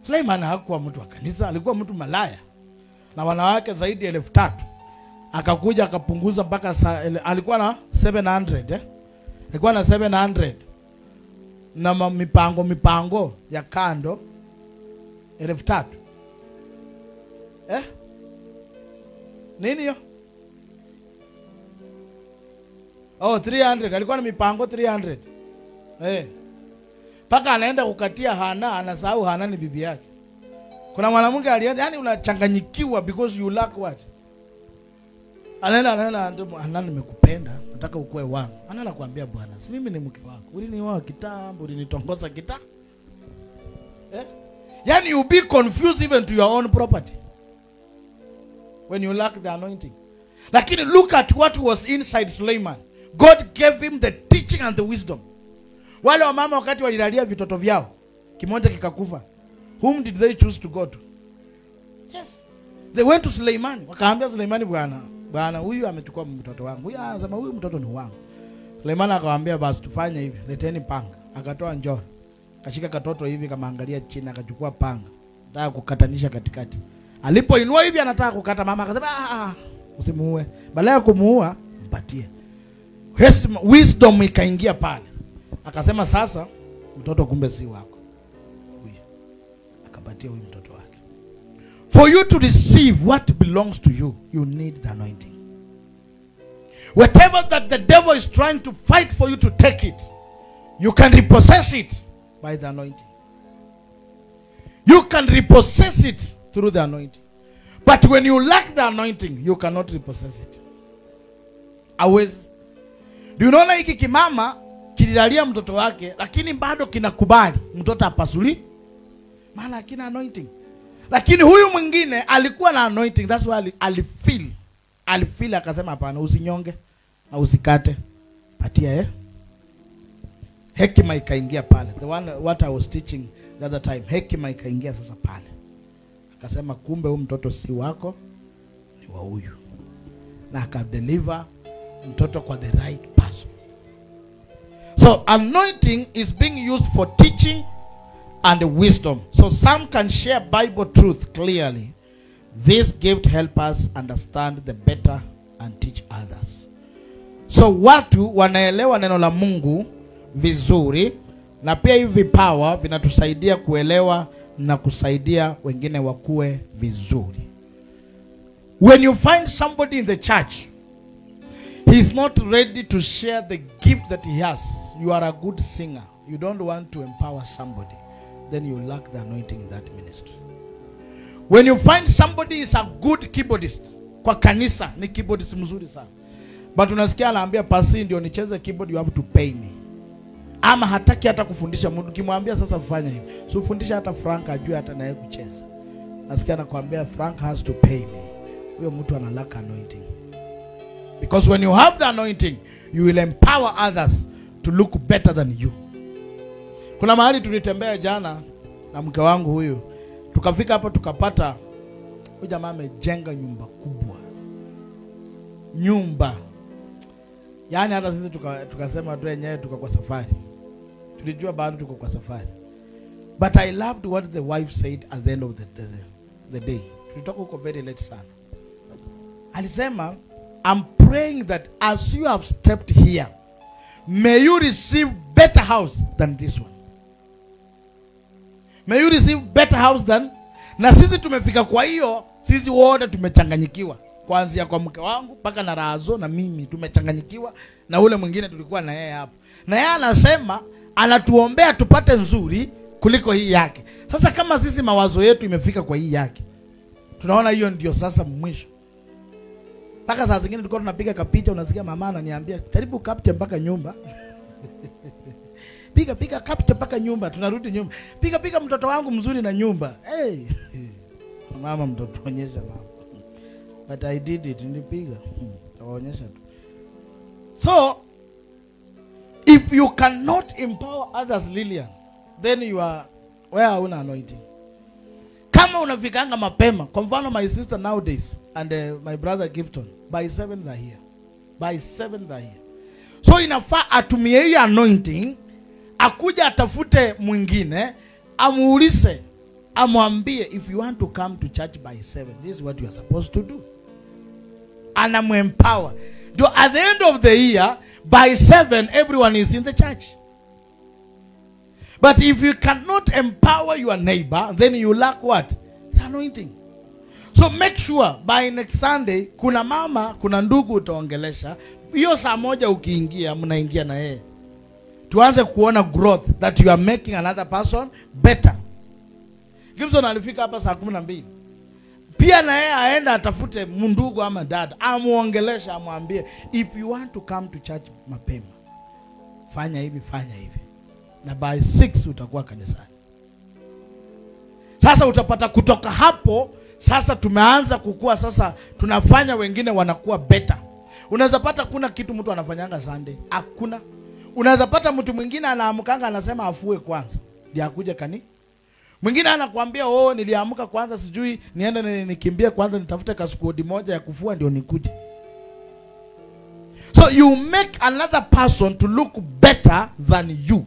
Suleimani hakuwa mtu wa kanisa, alikuwa mtu malaya na wanawake zaidi ya 3,000. Akakuja akapunguza mpaka alikuwa na 700 alikuwa na 700 na mipango ya kando 3,000. Nini hiyo? 300 alikuwa na mipango 300. Paka anaenda kukatia Hana, anasahau Hana ni bibi yake. Kuna mwanamke alienda, yani unachanganyikiwa because you lack what? Anaenda Hana, nimekupenda, nataka ukue wangu. Anakuambia bwana, si mimi ni mke wako. Ulinioa kitambo, ulinitongoza kitambo. Yani you be confused even to your own property when you lack the anointing. Lakini look at what was inside Suleiman. God gave him the teaching and the wisdom. Wale wa mama wakati walilalia vitoto vyao, kimoja kikakufa, whom did they choose to go to? Yes, they went to Suleiman. Wakaambia Suleiman, bwana huyu amechukua mtoto wangu. Huyu anasema huyu mtoto ni wangu. Suleiman akawaambia basi tufanye hivi, leteni panga. Akatoa njoro, akashika katoto hivi kama angalia chini, akachukua panga, anataka kukatanisha katikati. Alipoinua hivi anataka kukata, mama akasema usimuue, badala ya kumuua mpatie. Wisdom ikaingia pale. Akasema sasa mtoto kumbe si wako. Huyu akapatia huyu mtoto wake. For you to receive what belongs to you, you need the anointing. Whatever that the devil is trying to fight for you to take it, you can repossess it by the anointing. You can repossess it through the anointing. But when you lack the anointing, you cannot repossess it. Always. Do you know hiki kimama kililalia mtoto wake, lakini bado kinakubali mtoto apasuli, maana hakina anointing. Lakini huyu mwingine alikuwa na anointing, that's why alifeel akasema hapana, usinyonge na usikate, patia hekima ikaingia pale. The one what I was teaching the other time, hekima ikaingia sasa pale. Akasema kumbe huyu mtoto si wako, ni wa huyu. Na akadeliver mtoto kwa the right person. So anointing is being used for teaching and wisdom. So some can share Bible truth clearly. This gift help us understand the better and teach others. So watu wanaelewa neno la Mungu vizuri, na pia hivi vipawa vinatusaidia kuelewa na kusaidia wengine wakue vizuri. When you find somebody in the church, he is not ready to share the gift that he has. You are a good singer, you don't want to empower somebody, then you lack the anointing in that ministry. When you find somebody is a good keyboardist, kwa kanisa ni keyboardist mzuri sana, but unasikia anaambia pasi ndio nicheze keyboard, you have to pay me. Ama hataki hata kufundisha mtu, kimwambia sasa fanya hivi, so fundisha hata Frank ajue hata naye kucheza. Nasikia anakuambia Frank has to pay me. Huyo mtu ana lack anointing. Because when you have the anointing, you will empower others to look better than you. Kuna mahali tulitembea jana na mke wangu huyu, tukafika hapo tukapata huyu jamaa amejenga nyumba kubwa. Nyumba. Yaani hata sisi tukasema tu yenyewe tuko kwa safari. Tulijua bado tuko kwa safari. But I loved what the wife said at the end of the day. Tulitoka huko very late sana. Alisema, I'm praying that as you have stepped here, may you receive better house than this one. May you receive better house than. Na sisi tumefika, kwa hiyo sisi wote tumechanganyikiwa. Kuanzia kwa mke wangu mpaka na Razo na mimi tumechanganyikiwa, na ule mwingine tulikuwa na yeye hapo. Na yeye anasema anatuombea tupate nzuri kuliko hii yake. Sasa kama sisi mawazo yetu imefika kwa hii yake, tunaona hiyo ndio sasa mwisho. Paka saa zingine tulikuwa tunapiga kapicha, unasikia mama ananiambia karibu capture mpaka nyumba. Piga capture mpaka nyumba, tunarudi nyumba. Piga mtoto wangu mzuri na nyumba. Hey. Mama mtoto onyesha mama. But I did it, nilipiga. Tawaonyesha tu. So if you cannot empower others, Lillian, then you are where una anointing. Kama unafikanga mapema, kwa mfano my sister nowadays and my brother Gifton, by 7 they're here. By 7 they're here. So inafaa atumie hii anointing, akuja atafute mwingine, amuulize, amwambie if you want to come to church by 7, this is what you are supposed to do. Anamuempower. So at the end of the year, by 7 everyone is in the church. But if you cannot empower your neighbor, then you lack what? The anointing. So make sure by next Sunday, kuna mama, kuna ndugu utaongelesha, hiyo saa moja ukiingia, mnaingia na yeye. Tuanze kuona growth, that you are making another person better. Gibson alifika hapa saa 12. Pia na yeye aenda atafute mundugu ama dad, amuongelesha, amwambie if you want to come to church mapema, fanya hivi, fanya hivi. Na by 6 utakuwa kanisani. Sasa utapata kutoka hapo, sasa tumeanza kukua, sasa tunafanya wengine wanakuwa better. Unaweza pata kuna kitu mtu anafanyanga Sunday, hakuna. Unaweza pata mtu mwingine anaamkanga anasema afue kwanza ndio akuje kani. Mwingine anakuambia niliamka kwanza sijui niende nikimbie kwanza nitafute kasukodi moja ya kufua ndio nikuje. So you make another person to look better than you.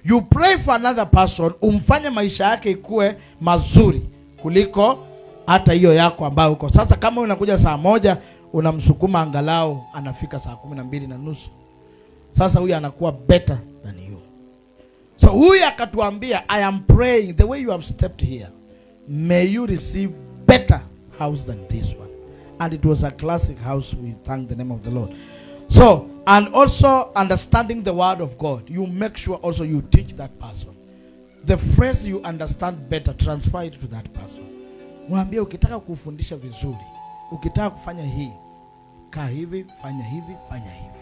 You pray for another person, umfanye maisha yake ikue mazuri kuliko hata hiyo yako ambayo uko. Sasa kama unakuja saa 1, unamsukuma angalau anafika saa 12:30. Sasa huyu anakuwa better than you. So huyu akatuambia, I am praying the way you have stepped here, may you receive better house than this one. And it was a classic house. We thank the name of the Lord. So, and also understanding the word of God, you make sure also you teach that person. The phrase you understand better, transfer it to that person. Mwambie ukitaka kufundisha vizuri, ukitaka kufanya hii, kaa hivi, fanya hivi, fanya hivi.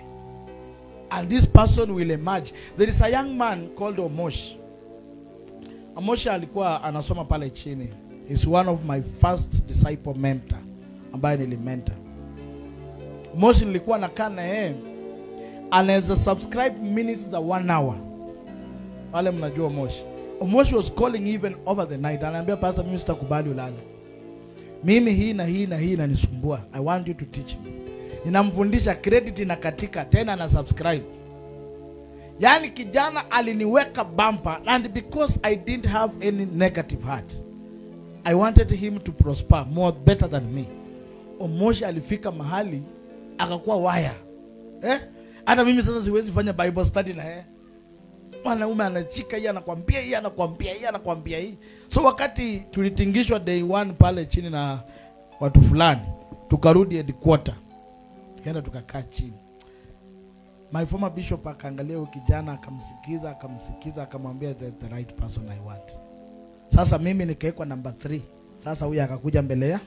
And this person will emerge. There is a young man called Omosh. Omosh alikuwa anasoma pale chini. He's one of my first disciple mentor ambaye nilimenta. Omosh nilikuwa nakaa na yeye. Anaweza subscribe minutes za 1 hour. Wale mnajua Omosh. Omosh was calling even over the night. Ananiambia, pastor, mimi sitakubali ulale. Mimi hii na hii na hii inanisumbua. I want you to teach me. Ninamfundisha, credit inakatika, tena na subscribe. Yani kijana aliniweka bumper, and because I didn't have any negative heart, I wanted him to prosper more better than me. Omosh alifika mahali akakuwa waya. Hata mimi sasa siwezi fanya Bible study na yeye. Mwanaume anachika hii, anakuambia hii, anakuambia hii, anakuambia hii. So wakati tulitingishwa day 1 pale chini na watu fulani, tukarudi headquarter. Tukaenda tukakaa chini. My former bishop akaangalia huyo kijana, akamsikiza, akamwambia the right person I want. Sasa mimi nikaekwa number 3. Sasa huyu akakuja mbele ya.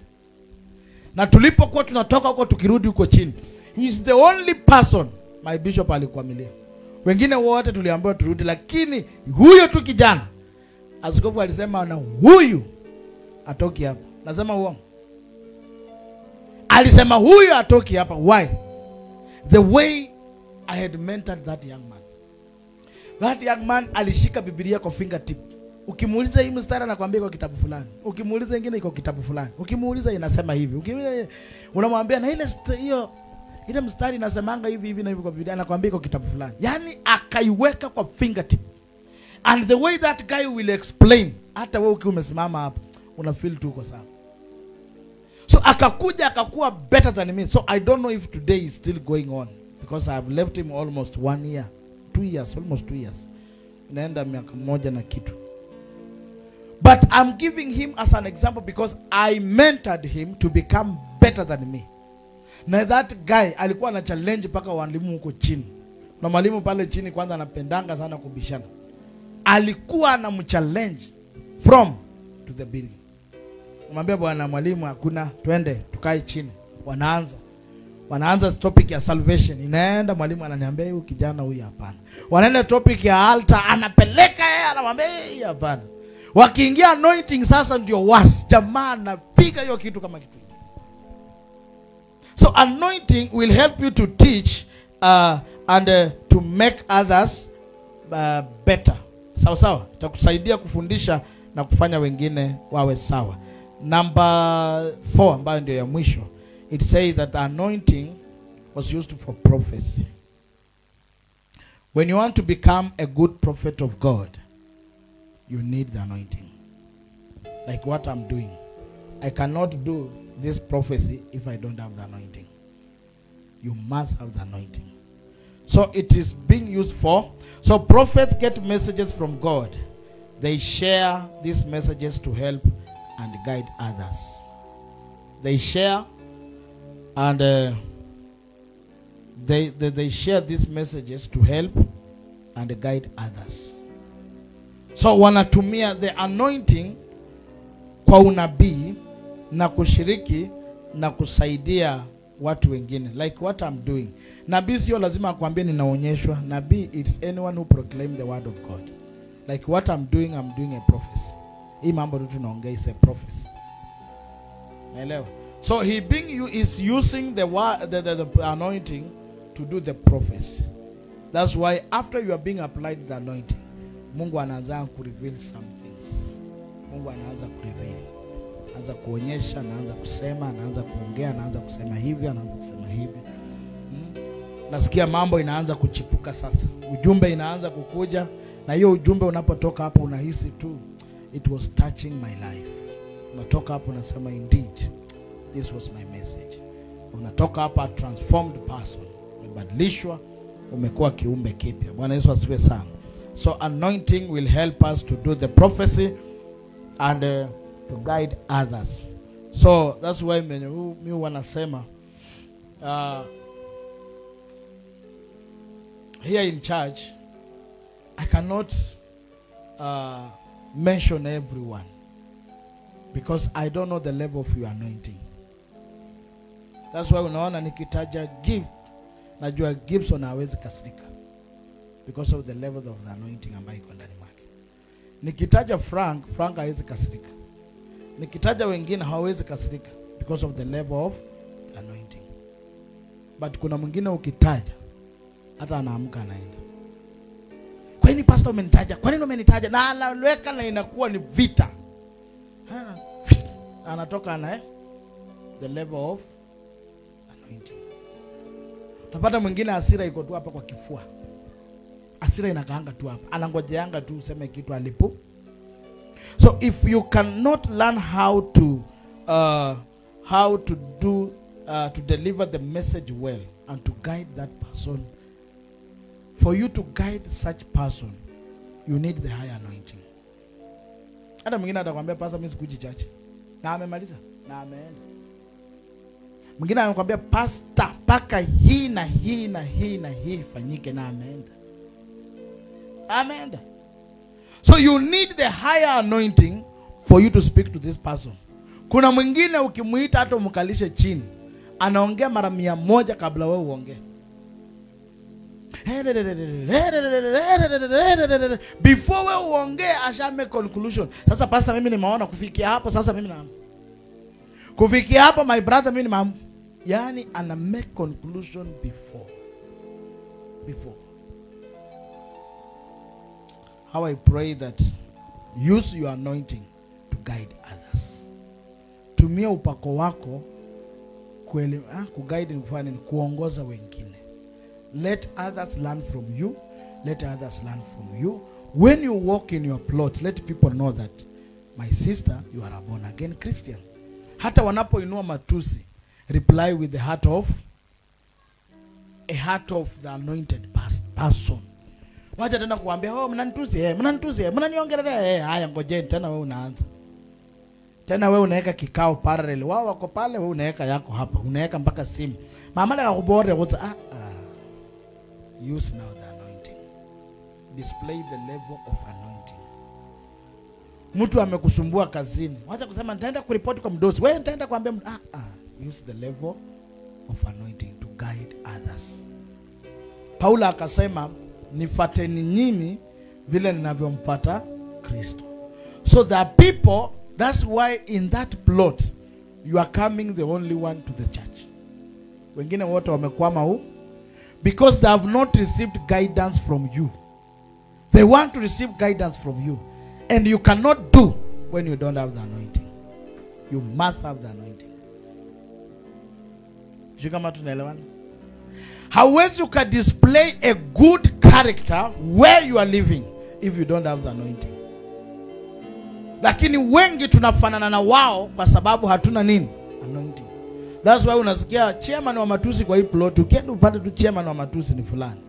Na tulipokuwa tunatoka huko tukirudi huko chini, he is the only person my bishop alikuamilia. Wengine wote tuliambiwa turudi, lakini huyo tu kijana askofu alisema na huyu atoki hapa. Nasema uongo? Alisema huyu atoki hapa. Why? The way I had mentored that young man. That young man alishika Biblia kwa fingertip. Ukimuuliza hii mstari anakuambia iko kitabu fulani. Ukimuuliza nyingine iko kitabu fulani. Ukimuuliza inasema hivi. Unamwambia na ile mstari inasemanga hivi na hivi kwa Biblia, anakuambia iko kitabu fulani. Yani akaiweka kwa fingertip. And the way that guy will explain, hata wewe ukiwa umesimama hapa una feel tu uko sawa. So akakuwa better than me. So I don't know if today is still going on, because I have left him almost 1 year, 2 years, almost 2 years. Inaenda miaka moja na kitu. But I'm giving him as an example because I mentored him to become better than me. Na that guy alikuwa na challenge paka walimu huko chini. Na mwalimu pale chini kwanza anapendanga sana kubishana. Alikuwa anamchallenge from to the building. Mwambie bwana mwalimu hakuna, twende tukae chini. Wanaanza topic ya salvation. Inaenda mwalimu ananiambia huyu kijana huyu hapana. Wanaenda topic ya altar, anapeleka yeye, anamwambia hii hapana. Wakiingia anointing sasa ndio was. Jamaa anapiga hiyo kitu kama kitu. So anointing will help you to teach and to make others better. Sawa. Itakusaidia kufundisha na kufanya wengine wawe sawa. Number 4 ambayo ndio ya mwisho. It says that anointing was used for prophecy. When you want to become a good prophet of God, you need the anointing. Like what I'm doing. I cannot do this prophecy if I don't have the anointing. You must have the anointing. So it is being used for. So prophets get messages from God. They share these messages to help and guide others. They share and they share these messages to help and guide others. So wanatumia the anointing kwa unabii na kushiriki na kusaidia watu wengine. Like what I'm doing. Nabii sio lazima akwambie ninaonyeshwa. Nabii it's anyone who proclaim the word of God. Like what I'm doing a prophecy. Hii mambo tunaongea is a prophecy. Naelewa? So he is using the anointing to do the prophecy. That's why after you are being applied the anointing, Mungu anaanza kureveal some things. Mungu anaanza kureveal. Anaanza kuonyesha, anaanza kusema, anaanza kuongea, anaanza kusema hivi, anaanza kusema hivi. Nasikia mambo inaanza kuchipuka sasa. Ujumbe inaanza kukuja, na hiyo ujumbe unapotoka hapo unahisi tu it was touching my life. Unatoka hapo unasema indeed this was my message. Unatoka hapa transformed person. Umebadilishwa, umekuwa kiumbe kipya. Bwana Yesu asifiwe sana. So anointing will help us to do the prophecy and to guide others. So that's why mimi wanasema here in church I cannot mention everyone because I don't know the level of your anointing. That's why unaona nikitaja gift najua Gibson hawezi kasirika because of the level of the anointing ambayo iko ndani mwake. Nikitaja Frank hawezi kasirika. Nikitaja wengine hawezi kasirika because of the level of the anointing. But kuna mwingine ukitaja hata anaamka anaenda. Kwa nini pastor umenitaja? Kwa nini umenitaja? Na anaweka na inakuwa ni vita. Anatoka na the level of anointing. Utapata mwingine hasira iko tu hapa kwa kifua. Hasira inakaanga tu hapa. Anangojeanga tu useme kitu alipo. So if you cannot learn how to deliver the message well and to guide that person, for you to guide such person, you need the high anointing. Hata mwingine atakwambia pastor mimi sikuji church. Na amemaliza na ameenda. Mwingine anakuambia pastor paka hii na hii na hii na hii ifanyike, na ameenda. Ameenda. So you need the higher anointing for you to speak to this person. Kuna mwingine ukimuita hata umkalishe chini, anaongea mara 100 kabla wewe uongee. Before wewe uongee ashame conclusion. Sasa pastor mimi nimeona kufikia hapo, sasa mimi na kufikia hapo my brother mimi ni yani ana make conclusion before. How I pray that use your anointing to guide others. Tumia upako wako kuguide mfano, kuongoza wengine. Let others learn from you. Let others learn from you. When you walk in your plot, let people know that my sister, you are a born again Christian. Hata wanapoinua matusi, reply with the heart of the anointed person. Wacha tena kuambia mnanitusi, mnaniongelea haya ngojeni tena wewe unaanza. Tena wewe unaweka kikao parallel. Wao wako pale, wewe unaweka yako hapa. Unaweka mpaka simu. Mama la kubore wote use now the anointing. Display the level of anointing. Mtu amekusumbua kazini. Wacha kusema nitaenda kuripoti kwa mdosi. Wewe nitaenda kuambia use the level of anointing to guide others. Paulo akasema nifuateni nyinyi vile ninavyomfuata Kristo. So the people, that's why in that plot you are coming the only one to the church. Wengine wote wamekwama huko because they have not received guidance from you. They want to receive guidance from you, and you cannot do when you don't have the anointing. You must have the anointing. Kama tunaelewana? Hawezi uka display a good character where you are living if you don't have the anointing. Lakini wengi tunafanana na wao kwa sababu hatuna nini? Anointing. That's why unasikia chairman wa matusi kwa hii plot. Ukienda upate tu chairman wa matusi ni fulani.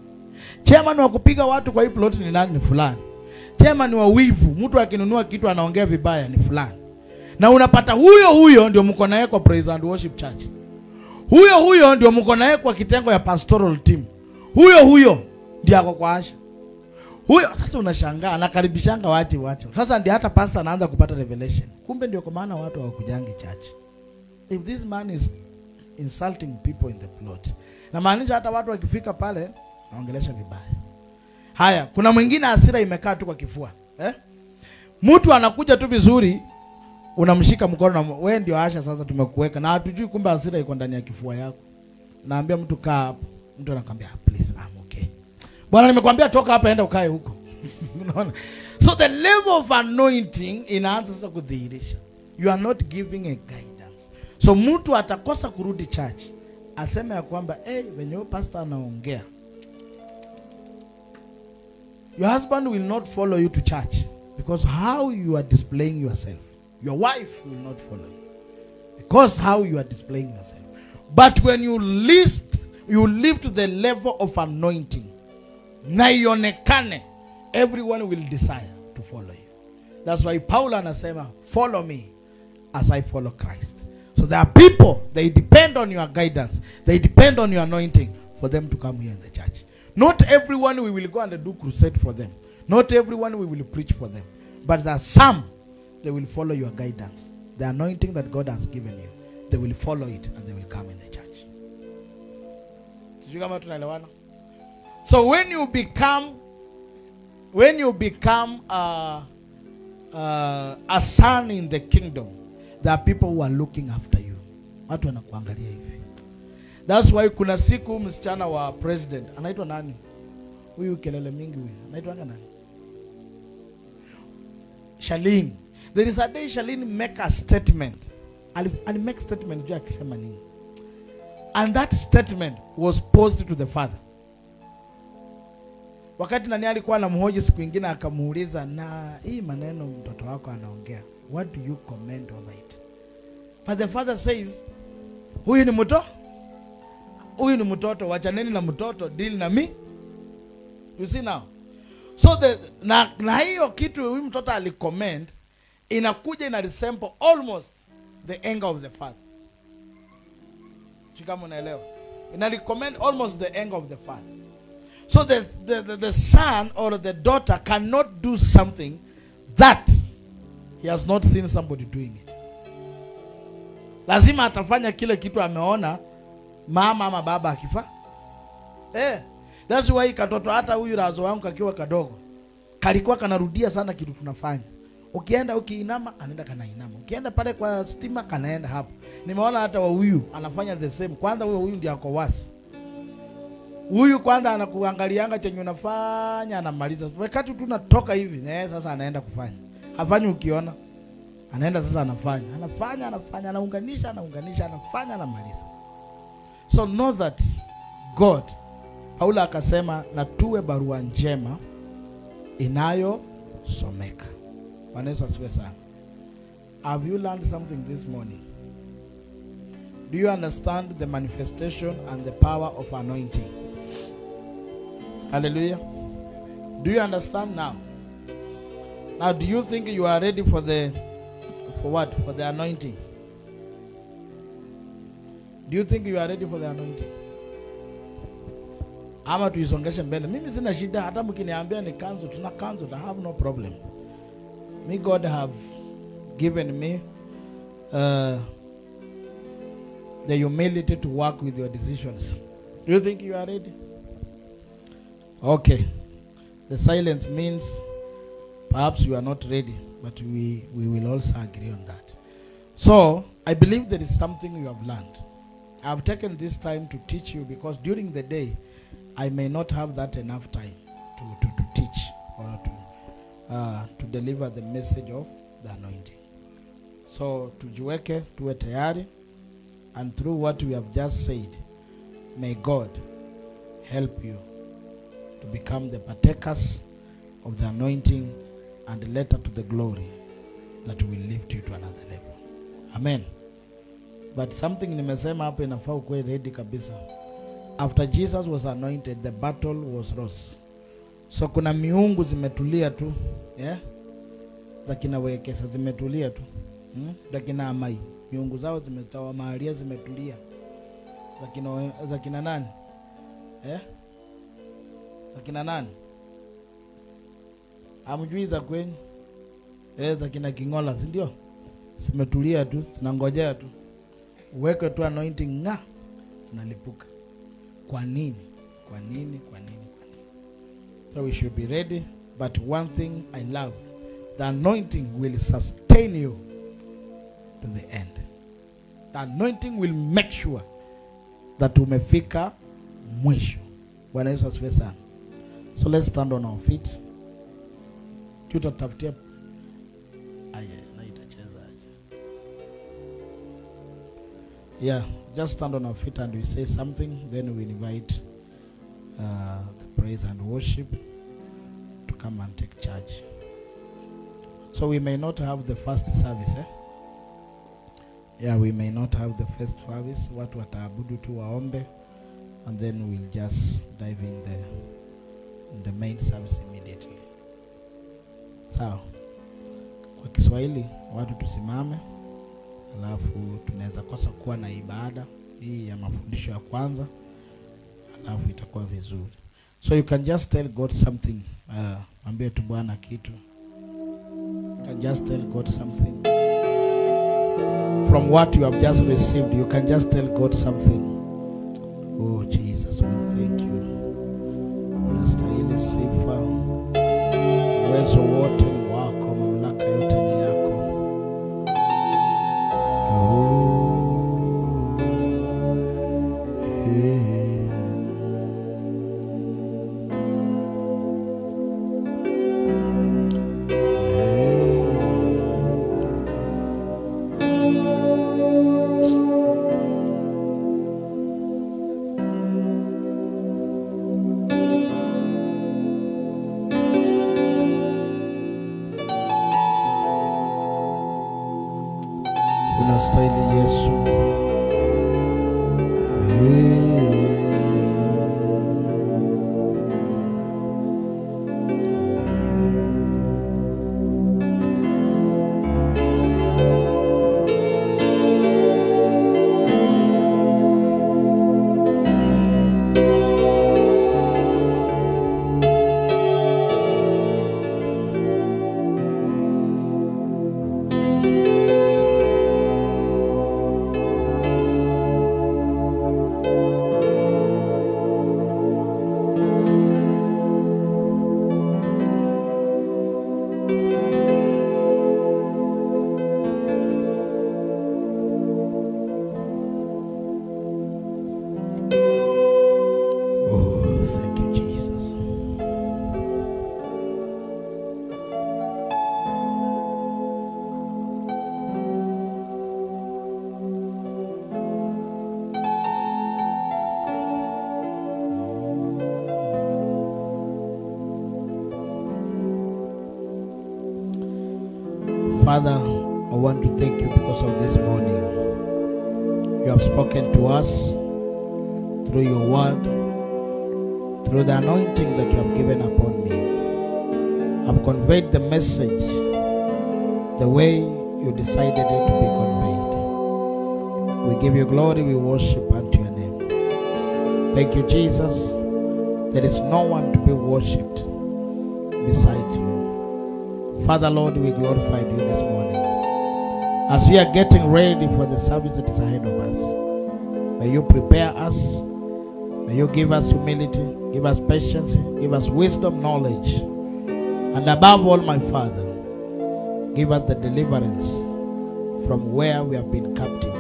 Chairman wa kupiga watu kwa hii plot ni nani? Ni fulani. Chairman wa wivu, mtu akinunua kitu anaongea vibaya, ni fulani. Na unapata huyo ndio mko naye kwa praise and worship church. Huyo ndio mko naye kwa kitengo ya pastoral team. Huyo ndio ako kwa Asha. Sasa unashangaa anakaribishanga watu. Sasa ndio hata pastor anaanza kupata revelation. Kumbe ndio kwa maana watu hawakujangi church. If this man is insulting people in the plot, na maanisha hata watu wakifika pale naongelesha vibaya. Haya, kuna mwingine hasira imekaa tu kwa kifua. Mtu anakuja tu vizuri, unamshika mkono na wewe ndio Asha sasa tumekuweka, na hatujui kumbe hasira iko ndani ya kifua yako. Naambia mtu kaa hapo, mtu anakuambia please I'm okay. Bwana nimekwambia toka hapa enda ukae huko. Unaona? So the level of anointing inaanza sasa kudhihirisha. You are not giving a guidance. So mtu atakosa kurudi church, aseme ya kwamba venye pastor anaongea. Your husband will not follow you to church because how you are displaying yourself. Your wife will not follow you because how you are displaying yourself. But when you live to the level of anointing, na ionekane, everyone will desire to follow you. That's why Paul anasema, follow me as I follow Christ. So there are people, they depend on your guidance. They depend on your anointing for them to come here in the church. Not everyone we will go and do crusade for them. Not everyone we will preach for them. But there are some, they will follow your guidance. The anointing that God has given you, they will follow it and they will come in the church. Sijui kama tunaelewana. So when you become a son in the kingdom, there are people who are looking after you. Watu wanakuangalia hivi. That's why kuna siku msichana wa president anaitwa nani? Huyu kelele mingi huyu. Anaitwa nani? Charlene. There is a day Charlene make a statement. And make statement juu akisema nini? And that statement was posed to the father. Wakati nani alikuwa anamhoji siku nyingine akamuuliza, na hii maneno mtoto wako anaongea, what do you comment over it? But the father says, huyu ni mtoto, wachaneni na mtoto, deal na me. You see now? So na hiyo kitu huyu mtoto alicomment inakuja ina resemble almost the anger of the father. Chikama unaelewa? Ina recommend almost the anger of the father. So the son or the daughter cannot do something that he has not seen somebody doing it. Lazima atafanya kile kitu ameona mama ama baba akifa. That's why katoto hata huyu razo wangu kakiwa kadogo kalikuwa kanarudia sana kitu tunafanya. Ukienda ukiinama anaenda kanainama. Ukienda pale kwa stima kanaenda hapo. Nimeona hata huyu anafanya the same. Kwanza huyu ndiye ako wasi. Huyu kwanza anakuangalianga chenye unafanya anamaliza. Wakati tunatoka hivi, sasa anaenda kufanya. Hafanyi ukiona. Anaenda sasa anafanya. Anafanya, anaunganisha, anafanya, anamaliza. So know that God, Paulo akasema na tuwe barua njema inayosomeka. Bwana Yesu asifiwe sana. Have you learned something this morning? Do you understand the manifestation and the power of anointing? Hallelujah. Do you understand now? Now, do you think you are ready for what? For the anointing? Do you think you are ready for the anointing? Ama tuisongeshe mbele. Mimi sina shida hata mkiniambia ni cancel, tuna cancel, I have no problem. May God have given me the humility to work with your decisions. Do you think you are ready? Okay. The silence means perhaps you are not ready, but we will also agree on that. So, I believe there is something you have learned. I have taken this time to teach you because during the day, I may not have that enough time to teach or to deliver the message of the anointing. So, tujiweke, tuwe tayari, and through what we have just said, may God help you to become the partakers of the anointing and later to the glory that will lift you to another level. Amen. But something nimesema hapo inafaa ukuwe ready kabisa. After Jesus was anointed, the battle was lost. So kuna miungu zimetulia tu, za kina Wekesa zimetulia tu. Za kina Amai, miungu zao zimetawa Maria zimetulia. Za kina nani? Za kina nani? Hamjui za kwenyu? Za kina Kingola, si ndio? Zimetulia tu, zinangojea tu. Uweke tu anointing zinalipuka. Kwa nini? So we should be ready. But one thing I love, the anointing will sustain you to the end. The anointing will make sure that umefika mwisho. Bwana Yesu asifiwe sana. So let's stand on our feet. Tutatafutia just stand on our feet and we say something, then we invite the praise and worship to come and take charge. So we may not have the first service, we may not have the first service. Watu wataabudu tu waombe, and then we'll just dive in the main service immediately. Sawa. Kwa Kiswahili watu tusimame, alafu tunaweza kosa kuwa na ibada hii ya mafundisho ya kwanza, alafu itakuwa vizuri. So you can just tell God something. Ambie tu Bwana kitu. You can just tell God something. From what you have just received, you can just tell God something. Oh Jesus, we Unastahili sifa, uwezo wote ni wako, mamlaka yote ni yako. Unastahili Yesu. Father, I want to thank you because of this morning. You have spoken to us through your word, through the anointing that you have given upon me. I've conveyed the message the way you decided it to be conveyed. We give you glory, we worship unto your name. Thank you, Jesus. There is no one to be worshipped beside you. Father, Lord, we glorify you this morning. As we are getting ready for the service that is ahead of us, may you prepare us. May you give us humility, give us patience, give us wisdom, knowledge. And above all, my Father, give us the deliverance from where we have been captive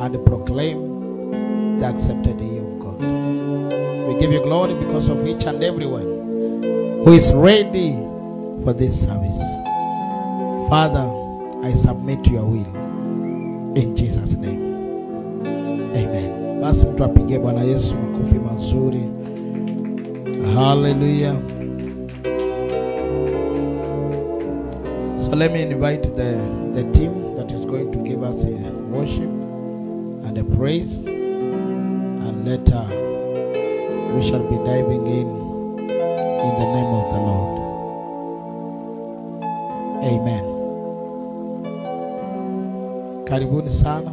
and proclaim the accepted year of God. We give you glory because of each and everyone who is ready for this service. Father, I submit to your will in Jesus' name. Amen. Basi mtu apigie Bwana Yesu makofi mazuri. Hallelujah. So let me invite the team that is going to give us a worship and a praise, and later we shall be diving in the name of the Lord. Amen. Karibuni sana.